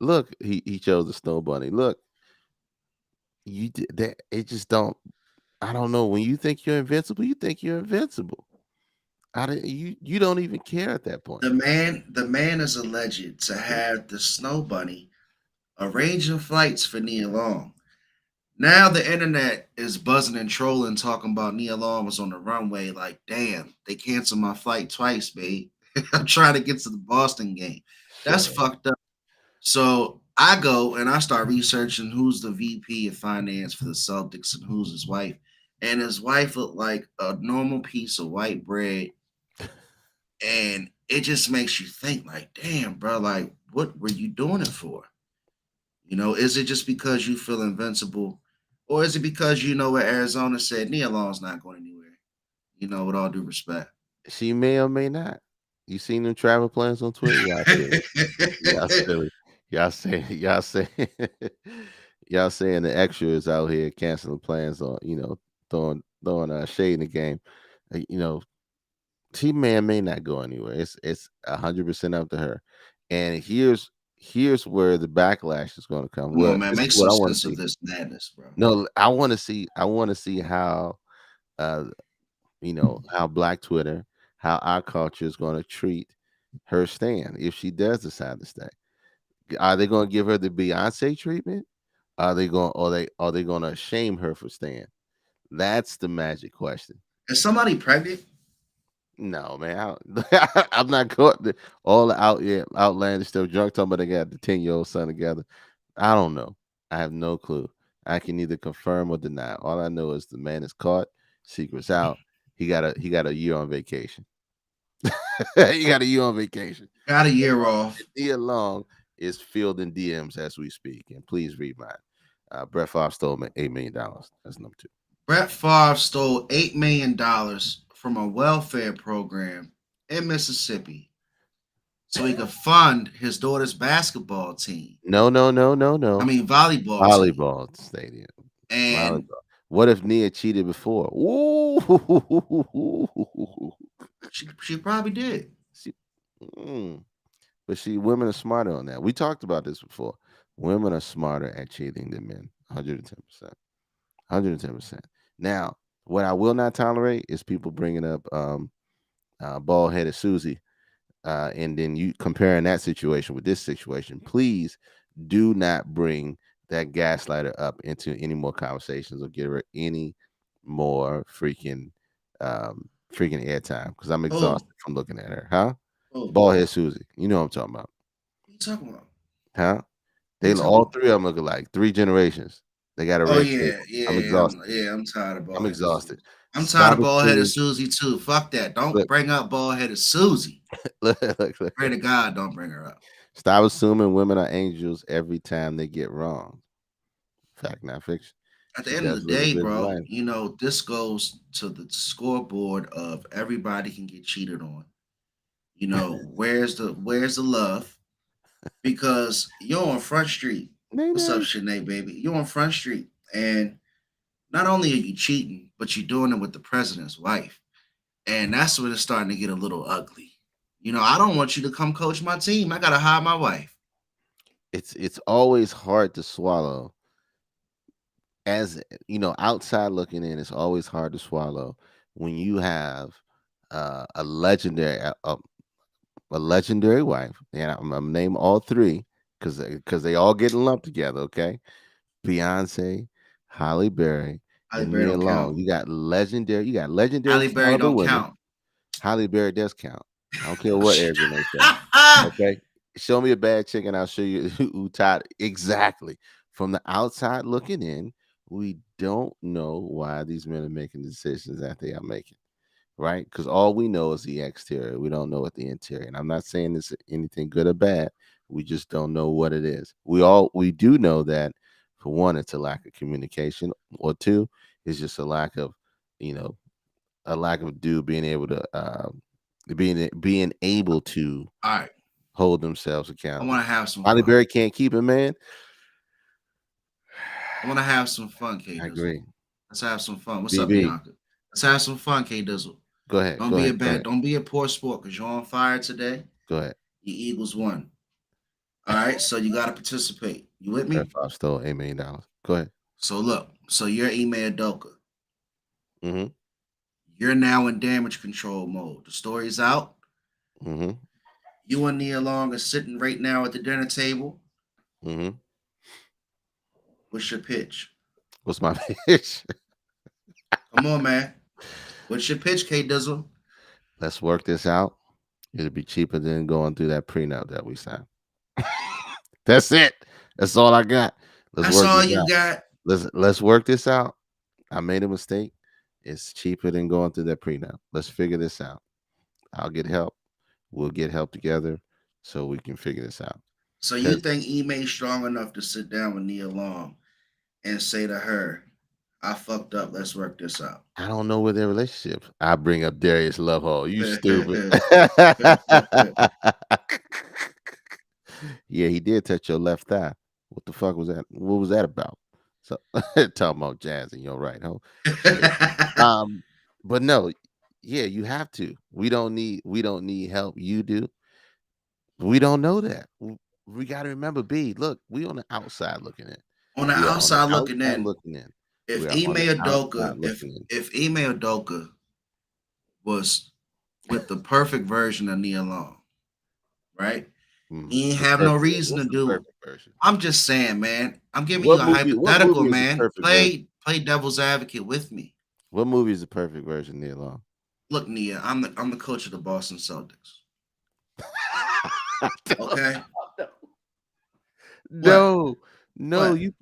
look, he chose the snow bunny. Look, you did that. It just don't. I don't know. When you think you're invincible, you think you're invincible. You don't even care at that point. The man is alleged to have the snow bunny arranging flights for Nia Long. Now the internet is buzzing and trolling, talking about Nia Long was on the runway. Like, damn, they canceled my flight twice, babe. I'm trying to get to the Boston game. That's Shut up. fucked up. So I go and I start researching who's the VP of finance for the Celtics and who's his wife. And his wife looked like a normal piece of white bread. And it just makes you think, like, damn, bro, like, what were you doing it for? Is it just because you feel invincible? Or is it because you know what Arizona said, Nia Long's not going anywhere? With all due respect. She may or may not. You seen them travel plans on Twitter? Y'all silly. Y'all silly. Y'all say y'all saying the extras out here canceling plans on, throwing shade in the game. You know, she may or may not go anywhere. It's 100% up to her. And here's where the backlash is going to come. Come Well, on, man. this is Make what some I want to sense of see. this madness, bro. No, I want to see how uh how Black Twitter, how our culture is going to treat her stand if she does decide to stay. Are they going to give her the Beyonce treatment? Are they going to shame her for staying? That's the magic question. Is somebody pregnant? No, man, I'm not caught all the outlandish stuff. Drunk talking about they got the 10-year-old son together. I don't know. I have no clue. I can neither confirm or deny. All I know is the man is caught, secrets out. He got a year on vacation. He got a year on vacation. Got a year off. Nia Long is fielding DMs as we speak. And please read mine. Brett Favre stole $8 million. That's number two. Brett Favre stole $8 million from a welfare program in Mississippi so he could fund his daughter's basketball team. No, no, no, no, I no. mean, volleyball team. Volleyball stadium. And Volleyball. What if Nia cheated before? Ooh. she probably did. See, but see, women are smarter on that. We talked about this before. Women are smarter at cheating than men. 110%. 110%. Now, what I will not tolerate is people bringing up bald headed Susie, and then you comparing that situation with this situation. Please do not bring that gaslighter up into any more conversations or give her any more freaking airtime because I'm Oh, exhausted from looking at her. Huh? oh, Bald head Susie. You know what I'm talking about. what you talking about? Huh? What They you talking all about? three of them look alike. Three generations. They got a Oh red cape. yeah, I'm yeah, exhausted. I'm tired of I'm bald headed exhausted. Susie. I'm tired Stop of bald headed assuming. Susie too. Fuck that. Don't Look, bring up bald headed Susie. Pray look. to God, don't bring her up. Stop assuming women are angels every time they get wrong. Fact, not fiction. At the She end of does the live a day, busy bro, life. this goes to the scoreboard of everybody can get cheated on. Where's the love? Because you're on Front Street. Nay, What's up, nay. Shanae, baby? You're on Front Street, and not only are you cheating, but you're doing it with the president's wife, and that's when it's starting to get a little ugly. I don't want you to come coach my team. I gotta hire my wife. It's always hard to swallow. As outside looking in, it's always hard to swallow when you have a legendary wife, and I'm gonna name all three because they all get lumped together. Okay, Beyonce, Holly Berry, Halle and Berry Nia don't count. Long. You got legendary Halle Berry caliber don't women. count. Holly Berry does count. I don't care what Eric Renee say. Okay, show me a bad chick and I'll show you who tied exactly. from the outside looking in, we don't know why these men are making the decisions that they are making, right? Because all we know is the exterior. We don't know what the interior. And I'm not saying it's anything good or bad. We just don't know what it is. We do know that for one, it's a lack of communication, or two, it's just a lack of, you know, a lack of dude being able to being able to All right. hold themselves I want accountable. to have some Holly fun. Berry can't keep it, man. I want to have some fun, K I Dizzle. agree. Let's have some fun. What's up, BB, Bianca? Let's have some fun, K Dizzle. go ahead. Don't Go be ahead. a Go bad, ahead. don't be a poor sport because you're on fire today. Go ahead. The Eagles won. All right, so you got to participate. You with Red me? Five stole $8 million. Go ahead. So look, so you're Ime Udokah. Mm-hmm. You're now in damage control mode. The story's out. Mm-hmm. You and Nia Long are sitting right now at the dinner table. Mm-hmm. What's your pitch? What's my pitch? Come on, man. What's your pitch, K Dizzle? Let's work this out. It'll be cheaper than going through that prenup that we signed. That's it. That's all I got. Let's That's work all this you out. got. Let's work this out. I made a mistake. It's cheaper than going through that prenup. Let's figure this out. I'll get help. We'll get help together so we can figure this out. So you Because think Ime's strong enough to sit down with Nia Long and say to her, I fucked up, let's work this out. I don't know where their relationship. I bring up Darius Love Hall. You stupid. Come Yeah, he did touch your left thigh. What the fuck was that? What was that about? So talking about jazz and you're right, huh? Shit. Um, but no, yeah, you have to. We don't need help. You do. We don't know that. We got to remember, B. Look, we on the outside looking in. on the We are on the outside looking outside in, looking in. We if are on the Ime outside Udokah, looking in. if Ime Udokah was with the perfect version of Nia Long, right? He ain't The have no perfect. reason to What's the do. perfect version? I'm just saying, man. I'm giving you What a movie? What hypothetical, movie is the man. perfect version? Play devil's advocate with me. What movie is the perfect version, Neil Long? Look, Nia, I'm the coach of the Boston Celtics. Okay, what? No, no, What? you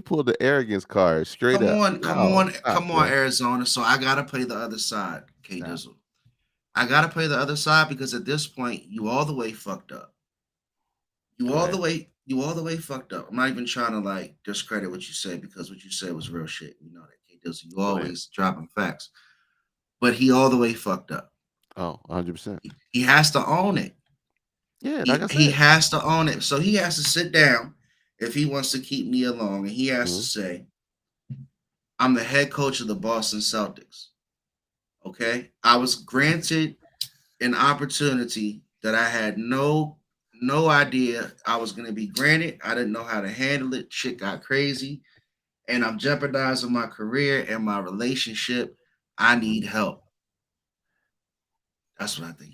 pulled the arrogance card straight Come up. on, come No, on, stop, come on, bro. Arizona. So I gotta play the other side, K Stop. Dizzle. I gotta play the other side because at this point, you all the way fucked up. You Go all the ahead. way, you all the way fucked up. I'm not even trying to like discredit what you said because what you said was real shit. You know that, K Dizzle. You Go ahead. always dropping facts, but he all the way fucked up. Oh, 100%. He has to own it. Yeah, like I He said. has to own it. So he has to sit down if he wants to keep Nia Long, and he has to Mhm. say, "I'm the head coach of the Boston Celtics." Okay, I was granted an opportunity that I had no idea I was going to be granted. I didn't know how to handle it. Shit got crazy, and I'm jeopardizing my career and my relationship. I need Mhm. help. That's what I think.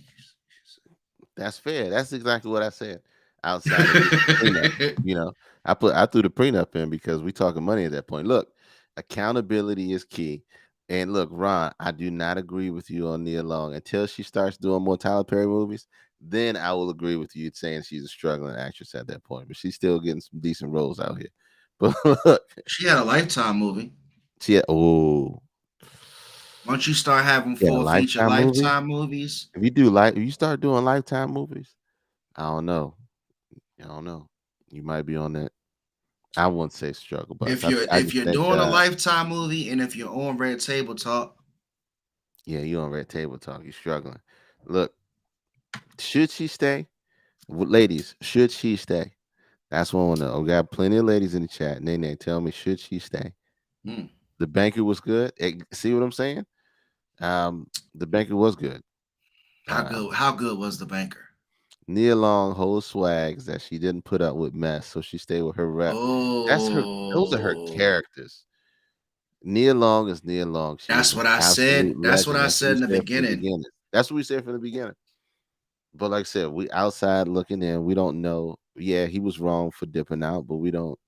That's fair. That's exactly what I said. Outside of the prenup, You you know, I threw the prenup in because we talking money at that point. Look, accountability is key. And look, Ron, I do not agree with you on Nia Long until she starts doing more Tyler Perry movies. Then I will agree with you saying she's a struggling actress at that point, but she's still getting some decent roles out here. But look, she had a Lifetime movie. oh, Once you start having yeah, full feature Lifetime movie. Lifetime movies, If you start doing Lifetime movies, I don't know. I don't know. You might be on that. I wouldn't say struggle bus. I if just you're think doing a Lifetime movie and if you're on Red Table Talk, yeah, you on Red Table Talk. You struggling. Look, should she stay? Ladies, should she stay? That's what I want to know. We got plenty of ladies in the chat. Nene, tell me, should she stay? hmm, The banker was good. See what I'm saying? The banker was good. Um, how good was the banker? Nia Long holds swags that she didn't put up with mess, so she stayed with her rep. That's her. Those are her Oh, characters. Nia Long is Nia Long. She is that's an what I said. absolute That's what legend. I That's what said we in the said from the beginning. beginning. That's what we said from the beginning. But like I said, we outside looking in. We don't know. Yeah, he was wrong for dipping out, but we don't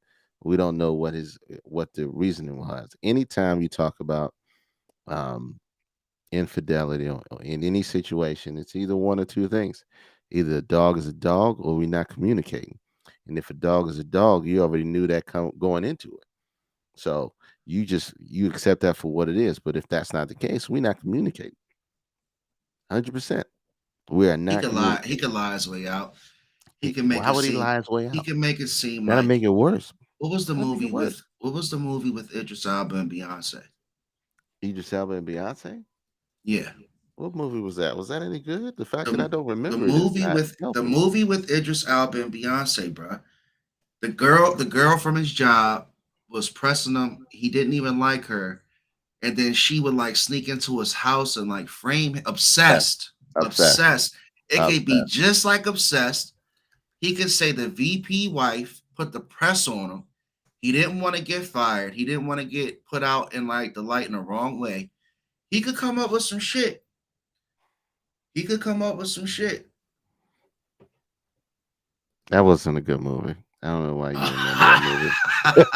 know what the reasoning was. Anytime you talk about um infidelity or in any situation, it's either one or two things. Either a dog is a dog or we're not communicating. And if a dog is a dog, you already knew that going into it. So you accept that for what it is. But if that's not the case, we're not communicating. 100%. We are He not could lie. He communicating. could lie his way out. He can make Why it would he seem. lie his way He out? can make it seem That'll like make it worse. That'll make it worse. what was the movie with Idris Elba and Beyonce? Idris Elba and Beyonce. Yeah, What movie was that? Was that any good? The fact that I the don't remember it is not the helping. movie with Idris Elba and Beyonce, bruh. The girl from his job was pressing him. He didn't even like her, and then she would like sneak into his house and like frame him. Obsessed. Obsessed. Obsessed. It could be Obsessed. just like obsessed. He could say the VP wife put the press on him. He didn't want to get fired. He didn't want to get put out in like the light in the wrong way. He could come up with some shit. He could come up with some shit. That wasn't a good movie. I don't know why you remember that movie.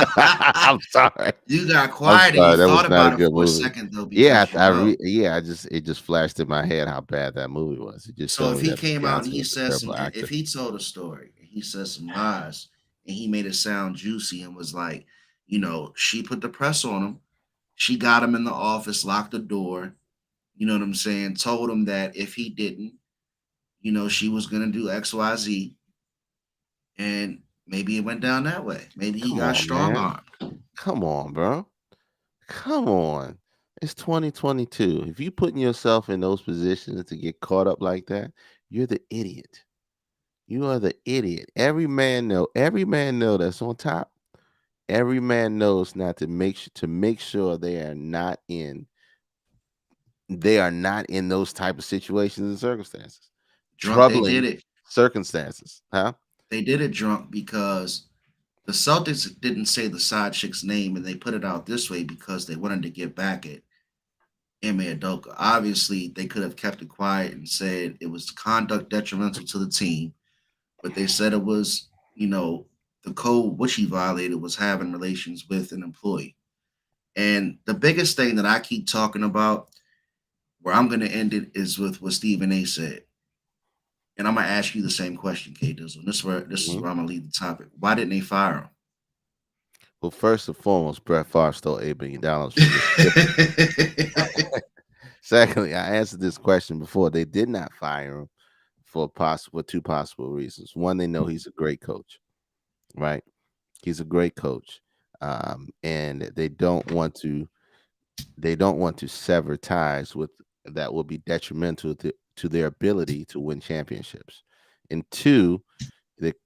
I'm sorry. You got I'm quiet and you sorry. That was thought not a about it good for a movie. second though, Yeah, because you know. yeah. It just flashed in my head how bad that movie was. It just So showed if me he that came out and Beyonce he was a said terrible some, actor. if he told a story and he said some lies and he made it sound juicy and was like, you know, she put the press on him, she got him in the office, locked the door, you know what I'm saying, told him that if he didn't, you know, she was gonna do XYZ, and maybe it went down that way. Maybe he Come got on, strong man. arm. Come on, bro. Come on. It's 2022. If you putting yourself in those positions to get caught up like that, you're the idiot. You are the idiot. Every man know that's on top. Every man knows not to make sure they are not in those type of situations and circumstances. Drunk, they Troubling did it. circumstances. Huh? They did it drunk because the Celtics didn't say the side chick's name and they put it out this way because they wanted to get back at Ime Udokah. Obviously, they could have kept it quiet and said it was conduct detrimental to the team, but they said it was, you know, the code which he violated was having relations with an employee. And the biggest thing that I keep talking about, where I'm going to end it, is with what Stephen A. said. And I'm gonna ask you the same question, K Dizzle. This is Mhm. where I'm gonna lead the topic. Why didn't they fire Well, first and foremost, Brett Favre stole $8 billion from Mississippi. him? Secondly, I answered this question before. They did not fire him for two possible reasons. One, they know he's a great coach, right? He's a great coach, and they don't want to sever ties with that will be detrimental to their ability to win championships. And two, it,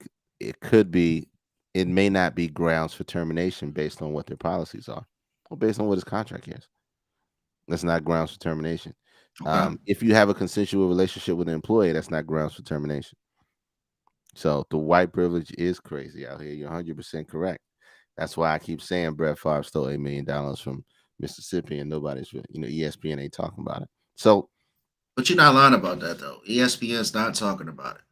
it could be it may not be grounds for termination based on what their policies are or based on what his contract is. That's not grounds for termination. Okay. If you have a consensual relationship with an employee, that's not grounds for termination. So the white privilege is crazy out here. You're 100% correct. That's why I keep saying Brett Favre stole $8 million from Mississippi, and nobody's really, ESPN ain't talking about it. So But you're not lying about that though. ESPN's not talking about it.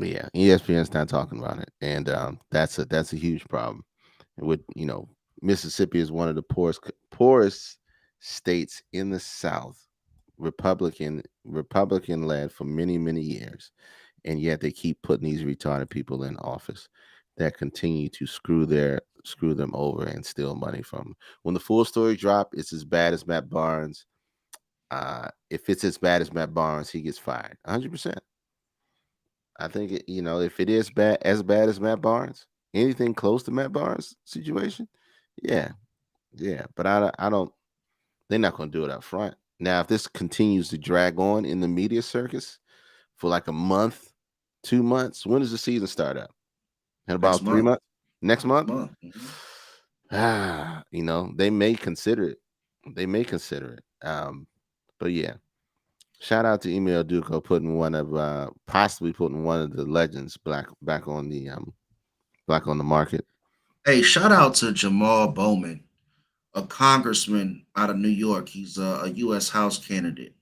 yeah, ESPN's not talking about it, and that's a huge problem. And with Mississippi is one of the poorest states in the South, Republican led for many years, and yet they keep putting these retarded people in office that continue to screw them over and steal money from them. When the full story drop, it's as bad as Matt Barnes. If it's as bad as Matt Barnes, he gets fired 100%. I think if it is bad as Matt Barnes, anything close to Matt Barnes situation, yeah, yeah. But I don't. They're not going to do it up front. Now, if this continues to drag on in the media circus for like a month, 2 months, when does the season start up? In Next about three month. months. Next Next month. month. Mhm. They may consider it. They may consider it. But yeah, shout out to Ime Udokah possibly putting one of the legends back on the market. Hey, shout out to Jamal Bowman, a congressman out of New York. He's a U.S. House candidate.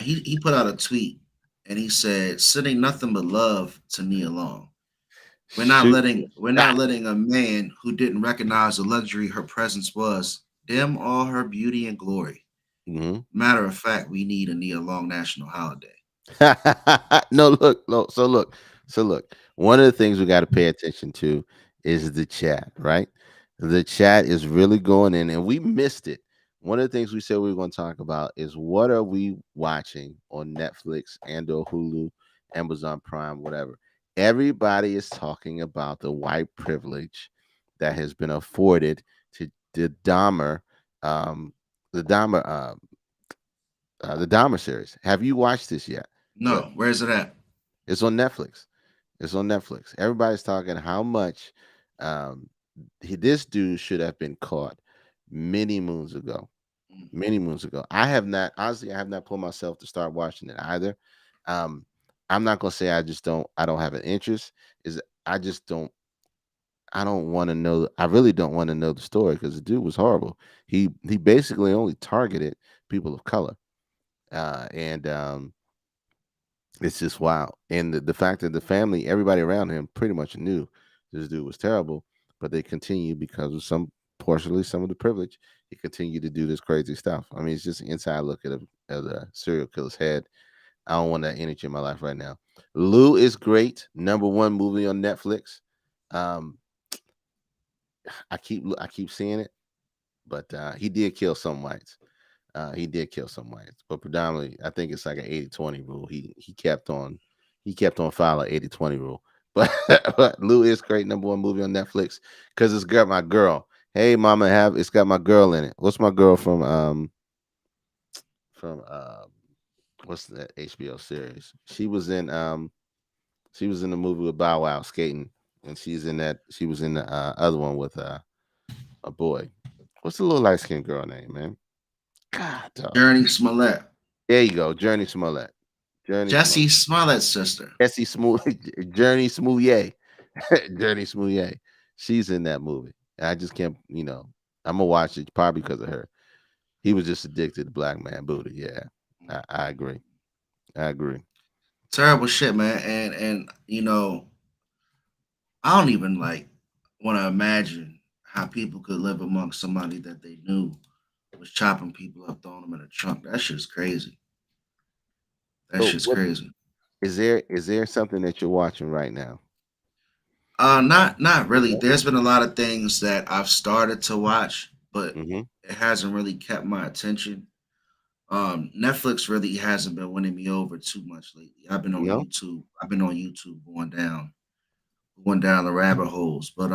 He put out a tweet and he said, "Sending nothing but love to Nia Long. Shoot your We're not shot. letting a man who didn't recognize the luxury her presence was dim all her beauty and glory. Mhm. Matter of fact, we need a Nia Long national holiday." No, look. So look. So look, one of the things we got to pay attention to is the chat, right? The chat is really going in, and we missed it. One of the things we said we were going to talk about is what are we watching on Netflix and or Hulu, Amazon Prime, whatever. Everybody is talking about the white privilege that has been afforded to um, the Dahmer, the Dahmer series. Have you watched this yet? No, where's it at? It's on Netflix. It's on Netflix. Everybody's talking how much um, this dude should have been caught many moons ago. Mm. Many moons ago. I have not honestly. I have not pulled myself to start watching it either. Um, I'm not gonna say I just don't. I don't have an interest. Is I just don't. I don't want to know. I really don't want to know the story because the dude was horrible. He basically only targeted people of color, and it's just wild. And the fact that the family, everybody around him pretty much knew this dude was terrible, but they continued because of partially some of the privilege. He continued to do this crazy stuff. I mean, it's just an inside look at a serial killer's head. I don't want that energy in my life right now. Lou is great. Number one movie on Netflix. Um, I keep seeing it, but he did kill some whites. He did kill some whites, but predominantly, I think it's like an 80-20 rule. He kept on filing 80-20 rule. But but Lou is great, number one movie on Netflix because it's got my girl. Hey, mama, have it's got my girl in it. What's my girl from what's that HBO series? She was in the movie with Bow Wow skating, and she's in that. She was in the other one with a boy. What's the little light skinned girl name, man? God, dog. Journey Smollett. There you go, Journey Smollett. Journey Jesse Smollett. Smollett's sister. Jesse Smooth. Journey Smouye. Journey Smouye. She's in that movie. I just can't. I'm gonna watch it probably because of her. He was just addicted to black man booty. Yeah, I agree. I agree. Terrible shit, man. And I don't even like want to imagine how people could live amongst somebody that they knew was chopping people up, throwing them in a trunk. That shit's crazy. That So, shit's what crazy. is there something that you're watching right now? Not really. There's been a lot of things that I've started to watch, but Mm-hmm. it hasn't really kept my attention. Netflix really hasn't been winning me over too much lately. I've been on No. YouTube. I've been on YouTube going down the rabbit holes. But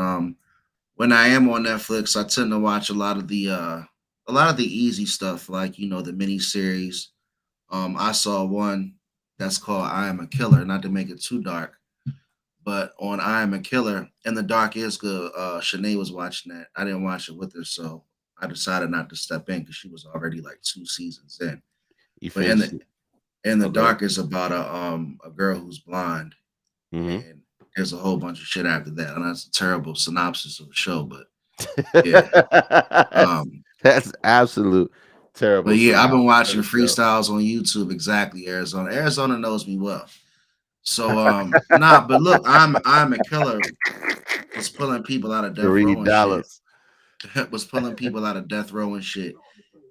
when I am on Netflix, I tend to watch a lot of the easy stuff, like the mini series. I saw one that's called "I Am a Killer." Not to make it too dark, but on "I Am a Killer," and the dark is good. Shanae was watching that. I didn't watch it with her, so I decided not to step in because she was already like 2 seasons in. You But in finished the it. in the Okay. dark is about a girl who's blind, Mm-hmm. and there's a whole bunch of shit after that. And that's a terrible synopsis of the show, but yeah. that's Um, that's absolute but terrible yeah, I've been synopsis of watching the show. freestyles on YouTube. Exactly, Arizona. Arizona knows me well. So nah, but look, I'm a killer was pulling people out of death Three row and shit. dollars. Was pulling people out of death row and shit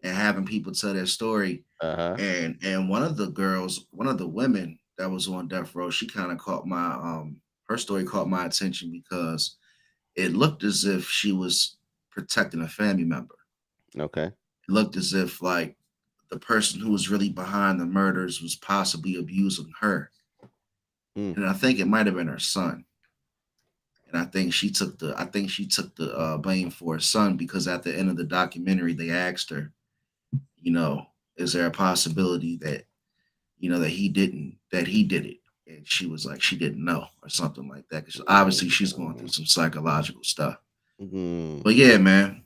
and having people tell their story. Uh-huh. And one of the girls, one of the women that was on death row, she kind of caught my her story caught my attention because it looked as if she was protecting a family member. Okay. It looked as if like the person who was really behind the murders was possibly abusing her. Mm. And I think it might have been her son. And I think she took the blame for her son because at the end of the documentary they asked her, you know, is there a possibility that that he did it? And she was like, she didn't know or something like that. Because obviously she's going through some psychological stuff. Mm. But yeah, man.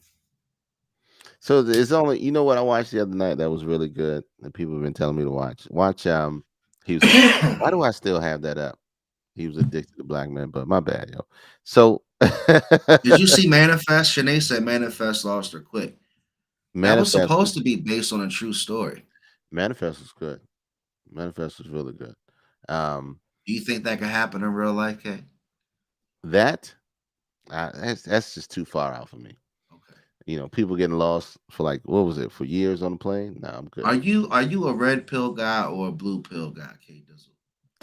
So it's only what I watched the other night that was really good that people have been telling me to watch. Watch he was why do I still have that up? He was addicted to black men, but my bad, yo. So Did you see Manifest? Shanae said Manifest lost her quick. That was Manifest supposed to be based on a true story. Manifest was good. Manifest was really good. Um Do you think that could happen in real life, Kay? that that's just too far out for me. Okay. People getting lost for like what was it for years on the plane? No, I'm good. Are you a red pill guy or a blue pill guy, Kay Dizzle?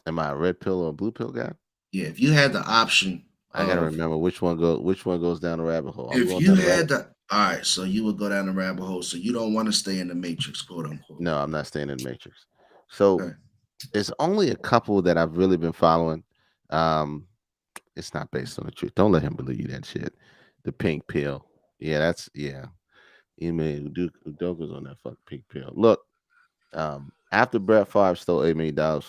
Am I a red pill or a blue pill guy? Yeah, if you had the option I gotta of, remember which one goes down the rabbit hole. I'm if going you down the had rabbit. the, all right, so you would go down the rabbit hole. So you don't want to stay in the matrix, quote unquote. No, I'm not staying in the Matrix. So Okay. there's only a couple that I've really been following. Um, it's not based on the truth. Don't let him believe that shit. The pink pill. Yeah, that's yeah. Ime Udokah's on that fucking pink pill. Look, after Brett Favre stole $8 million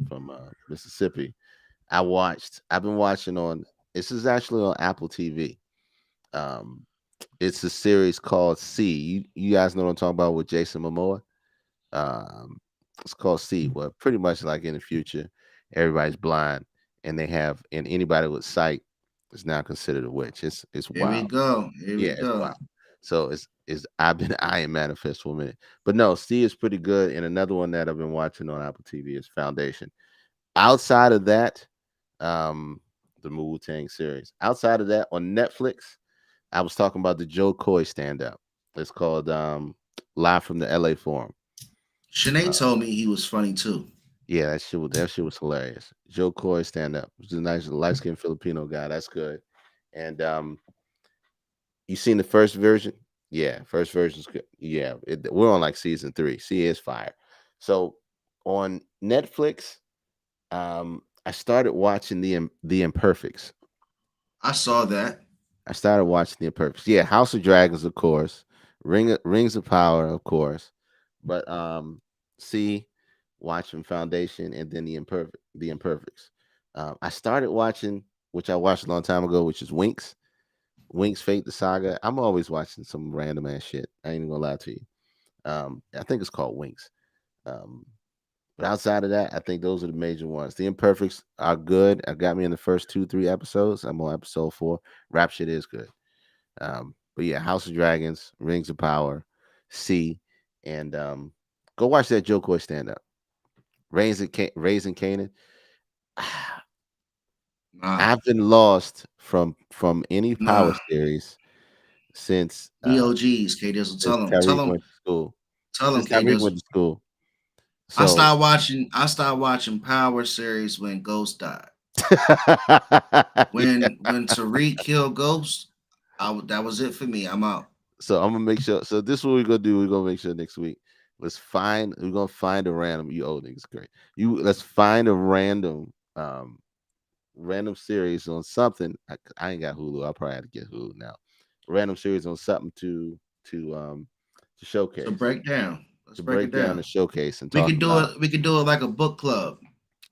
from Mississippi, I've been watching on. This is actually on Apple TV. Um, it's a series called C. You guys know what I'm talking about with Jason Momoa. Um, it's called C. Well, pretty much like in the future, everybody's blind, and anybody with sight is now considered a witch. It's Here we wild. go. Here we Yeah, it's go. wild. So it's I've been eyeing Manifest for a minute, but no, C is pretty good. And another one that I've been watching on Apple TV is Foundation. Outside of that, the Wu Tang series. Outside of that, on Netflix, I was talking about the Joe Coy stand up. It's called Live from the LA Forum. Shanae Uh, told me he was funny too. yeah, that shit was hilarious. Joe Coy stand up. He's a nice light skinned Filipino guy. That's good. And you seen the first version? Yeah, first version's good. Yeah, we're on like season 3. See, it's fire. So on Netflix, I started watching the Imperfects. I saw that. I started watching the Imperfects. Yeah, House of Dragons, of course. Rings of Power, of course. But see, watching Foundation and then the Imperfects. I started watching, which I watched a long time ago, which is Winx. Winx Fate the Saga. I'm always watching some random ass shit. I ain't even gonna lie to you. I think it's called Winx. Um, but outside of that, I think those are the major ones. The Imperfects are good. I got me in the first 2, 3 episodes. I'm on episode 4. Rap shit is good. But yeah, House of Dragons, Rings of Power, C, and go watch that Joe Coy stand up. Raising Canaan. Nah. I've been lost from any power Nah. series since DOGs, K Dizzle. since Tyreek went to school. Tell him, Since K Tyreek went Dizzle. to school. So I started watching Power series when Ghost died. yeah. When Tariq killed Ghost, that was it for me. I'm out. So I'm gonna make sure. So this is what we're gonna do. We're gonna make sure next week. We're gonna find a random. You old niggas great. Let's find a random series on something. I ain't got Hulu. I'll probably have to get Hulu now. Random series on something to So showcase, break down. Let's to break it break down down. and showcase and We talk could do about it. We could do it like a book club.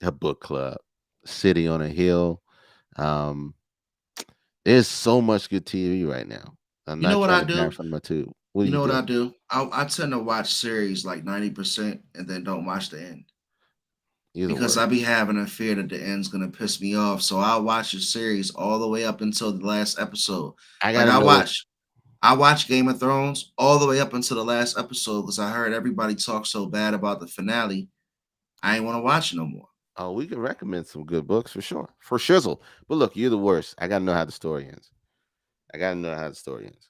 a book club, City on a Hill. Um, there's so much good TV right now. I'm You know not what trying I to die do? from my tube. What do You you know what do? I do? I tend to watch series like 90% and then don't watch the end You're the because worst. I be having a fear that the end's gonna piss me off. So I watch a series all the way up until the last episode. I Like gotta know what. I watched Game of Thrones all the way up until the last episode because I heard everybody talk so bad about the finale. I ain't want to watch it no more. Oh, we can recommend some good books for sure, for shizzle. But look, you're the worst. I gotta know how the story ends. I gotta know how the story ends.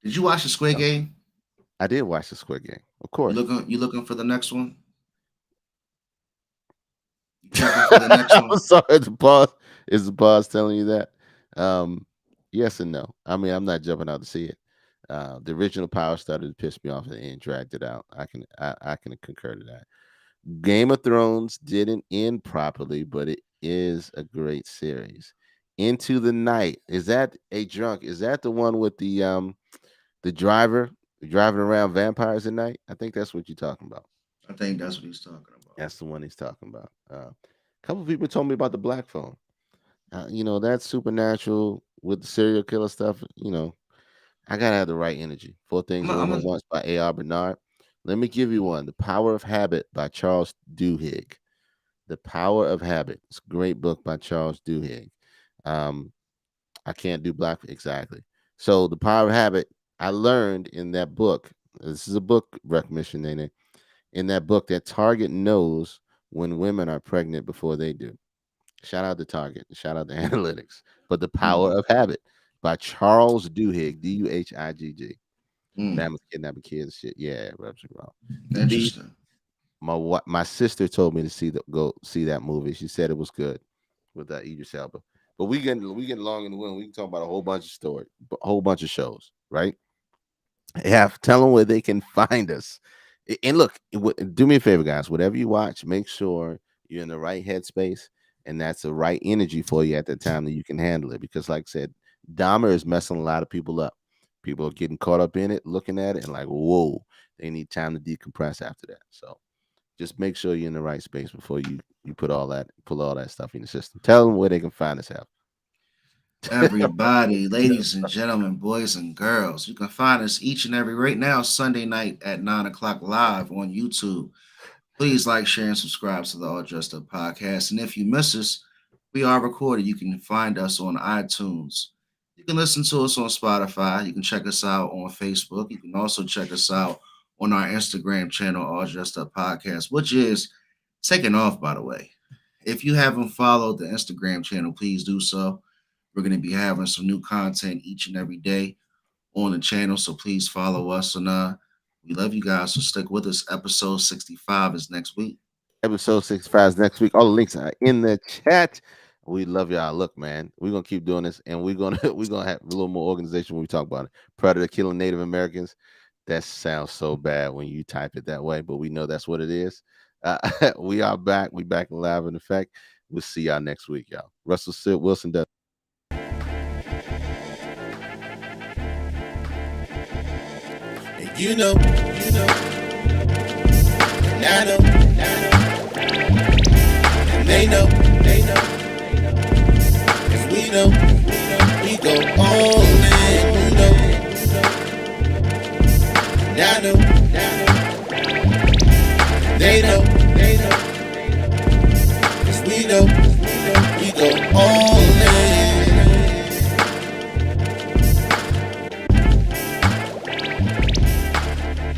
Did you watch the Squid Oh, Game? I did watch the Squid Game, of You course. looking you looking for the next one? You checking for the next one? I'm sorry. The boss is the boss telling you that. Um, yes and no. I mean, I'm not jumping out to see it. The original Power started to piss me off and dragged it out. I can concur to that. Game of Thrones didn't end properly, but it is a great series. Into the Night, is that a drunk? Is that the one with the driver driving around vampires at night? I think that's what you're talking about. I think that's what he's talking about. That's the one he's talking about. A couple people told me about the Black Phone. That's supernatural with the serial killer stuff. I gotta have the right energy. Four Things a I'm Woman a, Wants by A.R. Bernard. Let me give you one. The Power of Habit by Charles Duhigg. The Power of Habit. It's a great book by Charles Duhigg. Um, I can't do black exactly. So the Power of Habit, I learned in that book. This is a book recommendation, Nene. In that book, that Target knows when women are pregnant before they do. Shout out to Target. Shout out to analytics. But the mm, Power of Habit by Charles Duhigg, Duhigg. mm, Families kidnapping kids and shit. Yeah, rubs are wrong. The interesting. my sister told me to go see that movie. She said it was good. with Idris Elba. But we getting long in the wind. We can talk about a whole bunch of story, a whole bunch of shows, right? Have tell them where they can find us. And look, do me a favor, guys. Whatever you watch, make sure you're in the right headspace and that's the right energy for you at the time that you can handle it. Because, like I said, Dahmer is messing a lot of people up. People are getting caught up in it, looking at it, and like, whoa, they need time to decompress after that. So just make sure you're in the right space before you pull all that stuff in the system. Tell them where they can find us out. Everybody, ladies and gentlemen, boys and girls, you can find us each and every right now Sunday night at 9 o'clock live on YouTube. Please like, share, and subscribe to the All Dressed Up podcast. And if you miss us, we are recorded. You can find us on iTunes. You can listen to us on Spotify. You can check us out on Facebook. You can also check us out on our Instagram channel, All Dressed Up Podcast, which is taking off, by the way. If you haven't followed the Instagram channel, please do so. We're going to be having some new content each and every day on the channel, so please follow us. And we love you guys, so stick with us. Episode 65 is next week. Episode 65 is next week. All the links are in the chat. We love y'all. Look, man, we're gonna keep doing this, and we're gonna have a little more organization when we talk about it. Predator killing Native Americans. That sounds so bad when you type it that way, but we know that's what it is. We are back. We back live in effect. We'll see y'all next week, y'all. Russell Wilson does. And you know, and I know, and they know, cause we know, we go all in, you know, and I know, and they know, cause we know, we go all